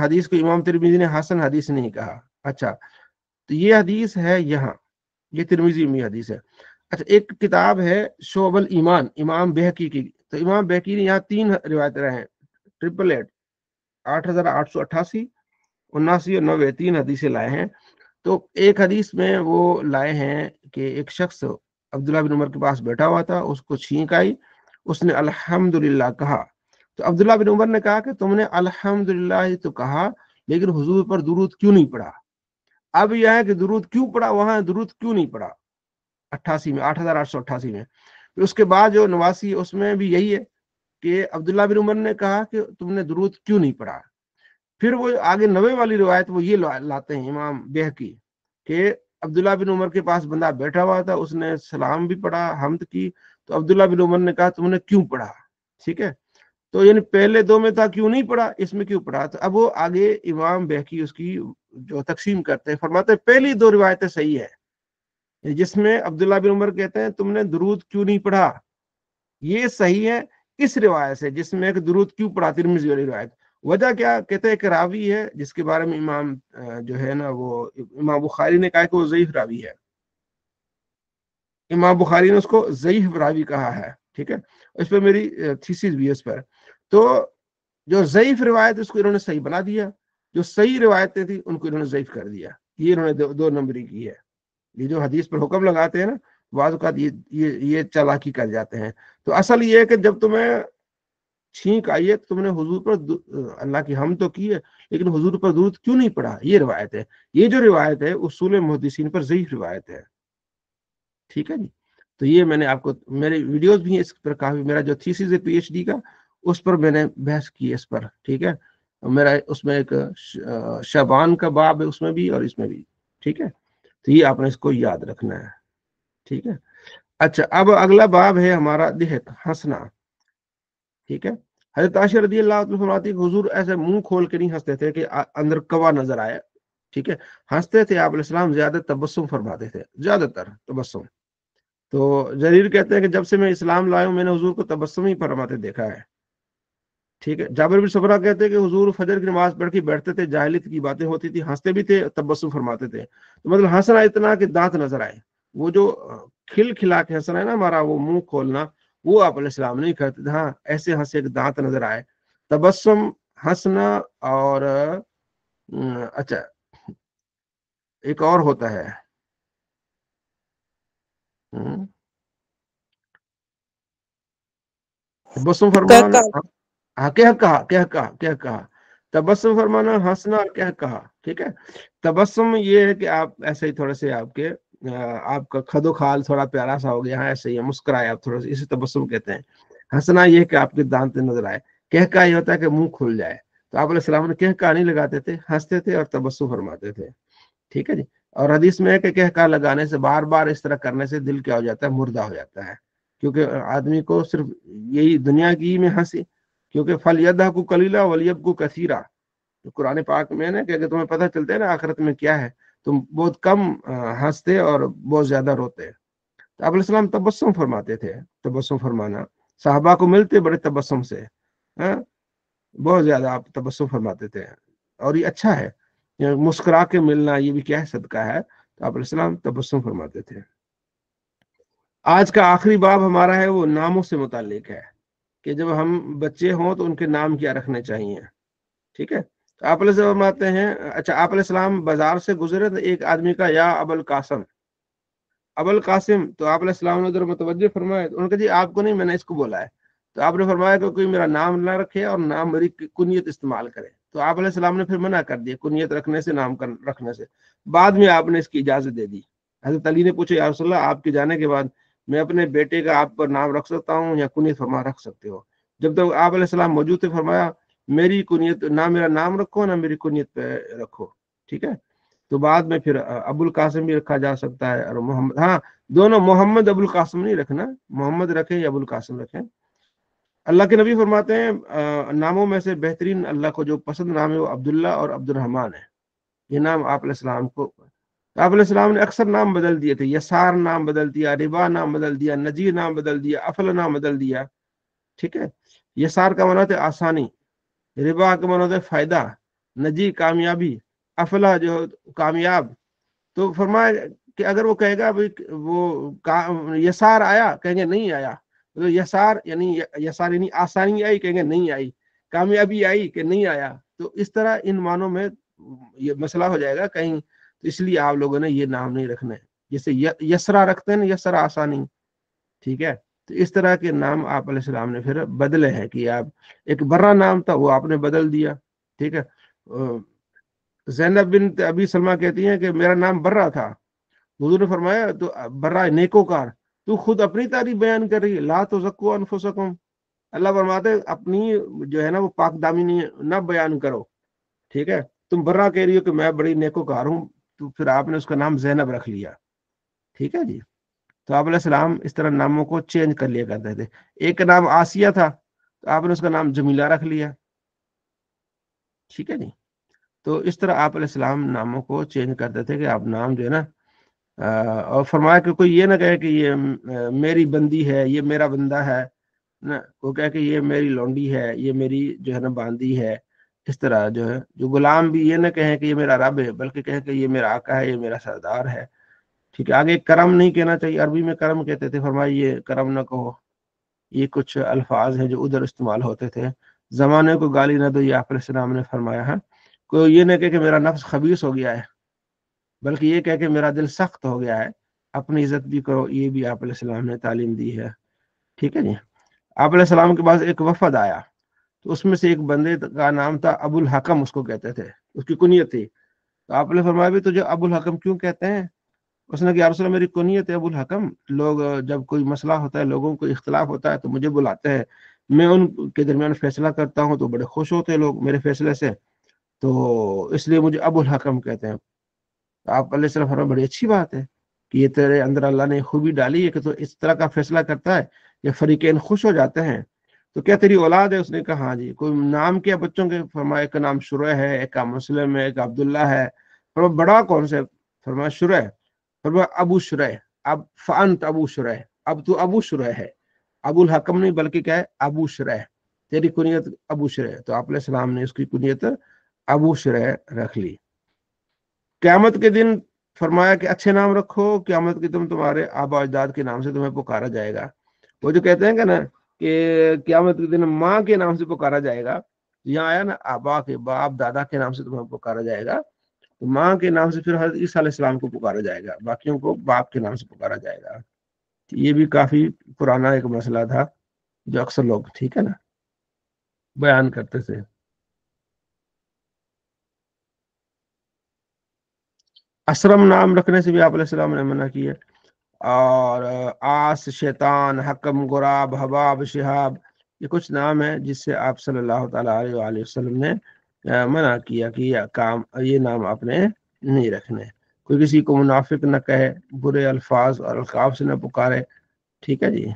حدیث کو امام ترمذی نے حسن حدیث نہیں کہا. اچھا، تو یہ حدیث ہے یہاں، یہ ترمذی میں حدیث ہے. اچھا، ایک کتاب ہے شعب الایمان امام بہقی کی، تو امام بہقی نے یہاں 3 روایتیں رہے ہیں، 888 8888 89 اور 90 3 حدیثیں لائے ہیں. تو ایک حدیث میں وہ لائے ہیں کہ ایک شخص عبداللہ بن عمر کے پاس بیٹھا ہوا تھا، اس کو چھینک آئی، اس نے الحمدللہ کہا. تو عبداللہ بن عمر نے کہا کہ تم نے الحمدللہ تو کہا لیکن حضور پر درود کیوں نہیں پڑھا؟ اب یہ ہے کہ درود کیوں پڑھا، وہاں درود کیوں نہیں پڑھا 88 میں 8888 میں. پھر اس کے بعد جو 89 اس میں بھی یہی ہے کہ عبداللہ بن عمر نے کہا کہ تم نے درود کیوں نہیں پڑھا. پھر وہ آگے 90 والی روایت وہ یہ لاتے ہیں امام بہقی کہ عبداللہ بن عمر کے پاس بندہ بیٹھا ہوا تھا, اس نے سلام بھی پڑھا, حمد کی, تو عبداللہ بن عمر نے کہا تم نے کیوں پڑھا, ٹھیک ہے, تو یعنی پہلے دو میں تھا کیوں نہیں پڑھا, اس میں کیوں پڑھا. تو اب وہ آگے امام بہقی اس کی جو تقسیم کرتے ہیں, فرماتے ہیں پہلی دو روایتیں صحیح ہے, جس میں عبداللہ بن عمر کہتے ہیں تم نے درود کیوں نہیں پڑھا, یہ صحیح ہے اس روایت سے, جس میں ایک درود کیوں پڑھا, ترمذی والی روایت. وجہ کیا کہتے ہیں, ایک راوی ہے جس کے بارے میں امام جو ہے نا وہ امام بخاری نے کہا کہ وہ ضعیف راوی ہے, امام بخاری نے اس کو ضعیف راوی کہا ہے, ٹھیک ہے, اس پہ میری تھیسس بھی ہے اس پر. تو جو ضعیف روایت اس کو انہوں نے صحیح بنا دیا, جو صحیح روایتیں تھیں ان کو انہوں نے ضعیف کر دیا, یہ انہوں نے دو نمبری کی ہے. یہ جو حدیث پر حکم لگاتے ہیں نا, بعض اوقات یہ چالاکی کر جاتے ہیں. تو اصل یہ ہے کہ جب تمہیں چھینک آئی ہے تو تم نے حضور پر اللہ کی حمد تو کی ہے, لیکن حضور پر درود کیوں نہیں پڑھا, یہ روایت ہے. یہ جو روایت ہے اصول محدثین پر ضعیف روایت ہے, ٹھیک ہے جی. تو یہ میں نے آپ کو, میرے ویڈیوز بھی ہیں اس پر کافی, میرا جو تھیسس ہے پی ایچ ڈی کا اس پر میں نے بحث کی اس پر, ٹھیک ہے, میرا اس میں ایک شعبان کا باب ہے اس میں بھی اور اس میں بھی, ٹھیک ہے. تو یہ آپ نے اس کو یاد رکھنا ہے, ٹھیک ہے. اچھا, اب اگلا باب ہے ہمارا دہک, ہنسنا, ٹھیک ہے. حضرت عائشہ رضی اللہ عنہ فرماتی کہ حضور ایسے منہ کھول کے نہیں ہنستے تھے کہ اندر کوا نظر آئے, ٹھیک ہے. ہنستے تھے آپ علیہ السلام, زیادہ تبسم فرماتے تھے, زیادہ تر تبسم. تو جریر کہتے ہیں کہ جب سے میں اسلام لایا ہوں میں نے حضور کو تبسم ہی فرماتے دیکھا ہے, ٹھیک ہے. جابر بن سمرہ کہتے ہیں کہ حضور فجر کی نماز پڑھ کے بیٹھتے تھے, جاہلیت کی باتیں ہوتی تھی, ہنستے بھی تھے, تبسم فرماتے تھے. تو مطلب ہنسنا اتنا کہ دانت نظر آئے, وہ جو کھل کھلا کے ہنسنا ہے نا ہمارا, وہ منہ کھولنا, وہ آپ علیہ السلام نہیں کرتے تھے. ہاں ایسے ہنسے کہ دانت نظر آئے, تبسم, ہنسنا. اور اچھا ایک اور ہوتا ہے, تبسم فرمانا, کیا کہا, تبسم فرمانا, ہنسنا, کیا کہا, ٹھیک ہے. تبسم یہ ہے کہ آپ ایسے ہی تھوڑے سے آپ کا خد و خال تھوڑا پیارا سا ہو گیا, ہاں ایسے ہی مسکرائے آپ تھوڑا سا, اسے تبسم کہتے ہیں. ہنسنا یہ کہ آپ کے دانت نظر آئے. کہکا یہ ہوتا ہے کہ منہ کھل جائے. تو آپ علیہ السلام نے کہکا نہیں لگاتے تھے, ہنستے تھے اور تبسم فرماتے تھے, ٹھیک ہے جی. اور حدیث میں ہے کہ کہکا لگانے سے, بار بار اس طرح کرنے سے دل کیا ہو جاتا ہے, مردہ ہو جاتا ہے. کیونکہ آدمی کو صرف یہی دنیا کی میں ہنسی, کیونکہ فلیدہ کو کلیلہ ولیب کو کثیرہ, قرآن پاک میں نا کہ اگر تمہیں پتہ چلتا ہے نا آخرت میں کیا ہے, تم بہت کم ہنستے اور بہت زیادہ روتے. تو آپ علیہ السلام تبسم فرماتے تھے. تبسم فرمانا, صحابہ کو ملتے بڑے تبسم سے, بہت زیادہ آپ تبسم فرماتے تھے, اور یہ اچھا ہے, مسکرا کے ملنا یہ بھی کیا ہے, صدقہ ہے. تو آپ علیہ السلام تبسم فرماتے تھے. آج کا آخری باب ہمارا ہے وہ ناموں سے متعلق ہے, کہ جب ہم بچے ہوں تو ان کے نام کیا رکھنے چاہیے, ٹھیک ہے. تو آپ علیہ السلام فرماتے ہیں, اچھا آپ علیہ السلام بازار سے گزرے تو ایک آدمی کا یا ابو القاسم, ابو القاسم, تو آپ علیہ السلام نے ادھر متوجہ فرمایا, انہوں نے کہا جی آپ کو نہیں, میں نے اس کو بولا ہے. تو آپ نے فرمایا کہ کوئی میرا نام نہ رکھے اور نام میری کنیت استعمال کرے. تو آپ علیہ السلام نے پھر منع کر دیا کنیت رکھنے سے, نام رکھنے سے. بعد میں آپ نے اس کی اجازت دے دی. حضرت علی نے پوچھا یا رسول اللہ آپ کے جانے کے بعد میں اپنے بیٹے کا آپ پر نام رکھ سکتا ہوں یا کنیت فرما رکھ سکتے ہو؟ جب تک آپ علیہ السلام موجود تھے فرمایا میری کنیت, نہ میرا نام رکھو نہ میری کنیت پہ رکھو, ٹھیک ہے. تو بعد میں پھر ابو القاسم بھی رکھا جا سکتا ہے, اور محمد, ہاں دونوں, محمد ابو القاسم نہیں رکھنا, محمد رکھیں یا ابو القاسم رکھیں. اللہ کے نبی فرماتے ہیں ناموں میں سے بہترین اللہ کو جو پسند نام ہے وہ عبداللہ اور عبد الرحمن ہے. یہ نام آپ علیہ السلام کو, آپ علیہ السلام نے اکثر نام بدل دیے تھے. یسار نام بدل دیا, ربا نام بدل دیا, نجیر نام بدل دیا, افل نام بدل دیا, ٹھیک ہے. یسار کا معنی ہے آسانی, ربا کا معنی ہے فائدہ, نجی کامیابی, افلا جو کامیاب. تو فرمایا کہ اگر وہ کہے گا وہ یسار آیا, کہیں گے نہیں آیا. تو یسار یعنی آسانی آئی, کہیں گے نہیں آئی. کامیابی آئی کہ نہیں آیا. تو اس طرح ان معنوں میں یہ مسئلہ ہو جائے گا کہیں, تو اس لیے آپ لوگوں نے یہ نام نہیں رکھنا ہے. جیسے یسرا رکھتے ہیں نا, یسرا آسانی, ٹھیک ہے. تو اس طرح کے نام آپ علیہ السلام نے پھر بدلے ہیں, کہ آپ ایک برا نام تھا وہ آپ نے بدل دیا, ٹھیک ہے. زینب بنت ابی سلمہ کہتی ہیں کہ میرا نام برا تھا. حضور نے فرمایا تو برا نیکوکار, تو خود اپنی تعریف بیان کر رہی ہے, لا تزکوا انفسکم. اللہ فرماتے اپنی جو ہے نا وہ پاک دامنی نہ بیان کرو, ٹھیک ہے. تم برا کہہ رہی ہو کہ میں بڑی نیکوکار ہوں, تو پھر آپ نے اس کا نام زینب رکھ لیا. ٹھیک ہے جی. تو آپ علیہ السلام اس طرح ناموں کو چینج کر لیا کرتے تھے. ایک کا نام آسیہ تھا تو آپ نے اس کا نام جمیلہ رکھ لیا. ٹھیک ہے جی. تو اس طرح آپ علیہ السلام ناموں کو چینج کرتے تھے کہ آپ نام جو ہے نا اور فرمایا کہ کوئی یہ نہ کہے کہ یہ میری بندی ہے، یہ میرا بندہ ہے نا، وہ کہے کہ یہ میری لونڈی ہے، یہ میری جو ہے نا باندی ہے. اس طرح جو ہے جو غلام بھی یہ نہ کہیں کہ یہ میرا رب ہے، بلکہ کہیں کہ یہ میرا آقا ہے، یہ میرا سردار ہے. ٹھیک ہے. آگے کرم نہیں کہنا چاہیے، عربی میں کرم کہتے تھے، فرمایا یہ کرم نہ کہو. یہ کچھ الفاظ ہیں جو ادھر استعمال ہوتے تھے. زمانے کو گالی نہ دو، یہ آپ علیہ السلام نے فرمایا ہے. کوئی یہ نہ کہے کہ میرا نفس خبیث ہو گیا ہے، بلکہ یہ کہے کہ میرا دل سخت ہو گیا ہے. اپنی عزت بھی کرو، یہ بھی آپ علیہ السلام نے تعلیم دی ہے. ٹھیک ہے جی. آپ علیہ السلام کے پاس ایک وفد آیا تو اس میں سے ایک بندے کا نام تھا ابو الحکم، اس کو کہتے تھے، اس کی کنیت تھی. تو آپ نے فرمایا بھی تجھے ابو الحکم کیوں کہتے ہیں؟ اس نے کہا یا رسول اللہ میری کنیت ہے ابو الحکم. لوگ جب کوئی مسئلہ ہوتا ہے، لوگوں کو اختلاف ہوتا ہے تو مجھے بلاتے ہیں، میں ان کے درمیان فیصلہ کرتا ہوں تو بڑے خوش ہوتے ہیں لوگ میرے فیصلے سے، تو اس لیے مجھے ابو الحکم کہتے ہیں. آپ علیہ السلام فرمایا بڑی اچھی بات ہے کہ یہ تیرے اندر اللہ نے خوبی ڈالی ہے کہ تو اس طرح کا فیصلہ کرتا ہے کہ فریقین خوش ہو جاتے ہیں. تو کیا تیری اولاد ہے؟ اس نے کہا ہاں جی. کوئی نام کیا بچوں کے؟ فرمایا ایک کا نام شرح ہے، ایک کا مسلم ہے، ایک عبداللہ ہے. فرمایا بڑا کون سے؟ فرمایا شرح. فرمایا ابو شرح. اب فانت ابو شرح، اب تو ابو شرح ہے، ابو الحکم نہیں بلکہ کیا ہے ابو شرح. تیری کنیت ابو شرح. تو آپ علیہ السلام نے اس کی کنیت ابو شرح رکھ لی. قیامت کے دن فرمایا کہ اچھے نام رکھو، قیامت کے دن تمہارے آبا اجداد کے نام سے تمہیں پکارا جائے گا. وہ جو کہتے ہیں کہ نا کہ قیامت کے دن ماں کے نام سے پکارا جائے گا، یہاں آیا نا آبا کے، باپ دادا کے نام سے تمہیں پکارا جائے گا. تو ماں کے نام سے پھر حضرت عیسیٰ علیہ السلام کو پکارا جائے گا، باقیوں کو باپ کے نام سے پکارا جائے گا. یہ بھی کافی پرانا ایک مسئلہ تھا جو اکثر لوگ ٹھیک ہے نا بیان کرتے تھے. اسرم نام رکھنے سے بھی آپ علیہ السلام نے منع کیا. اور آس، شیطان، حکم، غراب، حباب، شہاب، یہ کچھ نام ہیں جس سے آپ صلی اللہ تعالیٰ علیہ وآلہ وسلم نے منع کیا کہ یہ نام آپ نے نہیں رکھنے. کوئی کسی کو منافق نہ کہے، برے الفاظ اور القاب سے نہ پکارے. ٹھیک ہے جی.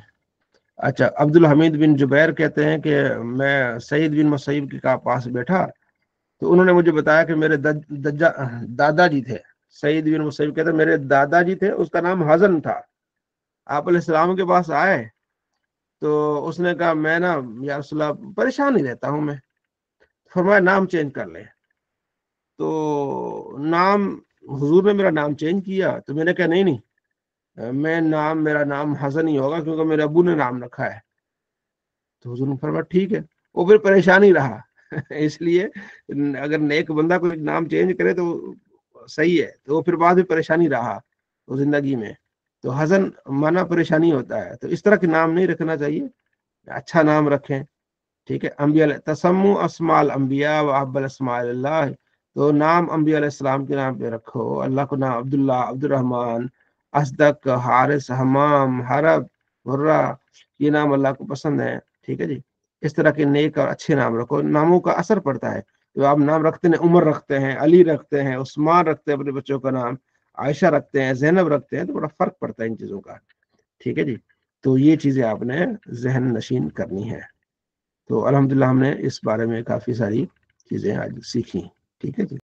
اچھا. عبد الحمید بن جبیر کہتے ہیں کہ میں سعید بن مسیب کے پاس بیٹھا تو انہوں نے مجھے بتایا کہ میرے دادا جی تھے. سعید بن مسیب کہتے ہیں میرے دادا جی تھے، اس کا نام حزن تھا. آپ علیہ السلام کے پاس آئے تو اس نے کہا میں نا یا رسول اللہ پریشان ہی رہتا ہوں میں. فرمایا نام چینج کر لے. تو نام حضور نے میرا نام چینج کیا تو میں نے کہا نہیں میرا نام حسن ہی ہوگا کیونکہ میرے ابو نے نام رکھا ہے. تو حضور نے فرمایا ٹھیک ہے. وہ پھر پریشان ہی رہا. اس لیے اگر نیک بندہ کوئی نام چینج کرے تو صحیح ہے، تو وہ پھر بعد میں پریشانی رہا وہ زندگی میں. تو حسن مانا پریشانی ہوتا ہے، تو اس طرح کے نام نہیں رکھنا چاہیے، اچھا نام رکھیں. ٹھیک ہے. انبیاء تسمو اسماء الانبیاء و احب الاسماء اللہ. تو نام انبیاء علیہ السلام کے نام پہ رکھو. اللہ کو نام عبداللہ، عبد الرحمن، اصدق، حارث، حمام، حرب، مرہ، یہ نام اللہ کو پسند ہے. ٹھیک ہے جی. اس طرح کے نیک اور اچھے نام رکھو. ناموں کا اثر پڑتا ہے. جو آپ نام رکھتے ہیں، عمر رکھتے ہیں، علی رکھتے ہیں، عثمان رکھتے ہیں اپنے بچوں کا نام، عائشہ رکھتے ہیں، زینب رکھتے ہیں، تو بڑا فرق پڑتا ہے ان چیزوں کا. ٹھیک ہے جی. تو یہ چیزیں آپ نے ذہن نشین کرنی ہے. تو الحمدللہ ہم نے اس بارے میں کافی ساری چیزیں آج سیکھی. ٹھیک ہے جی.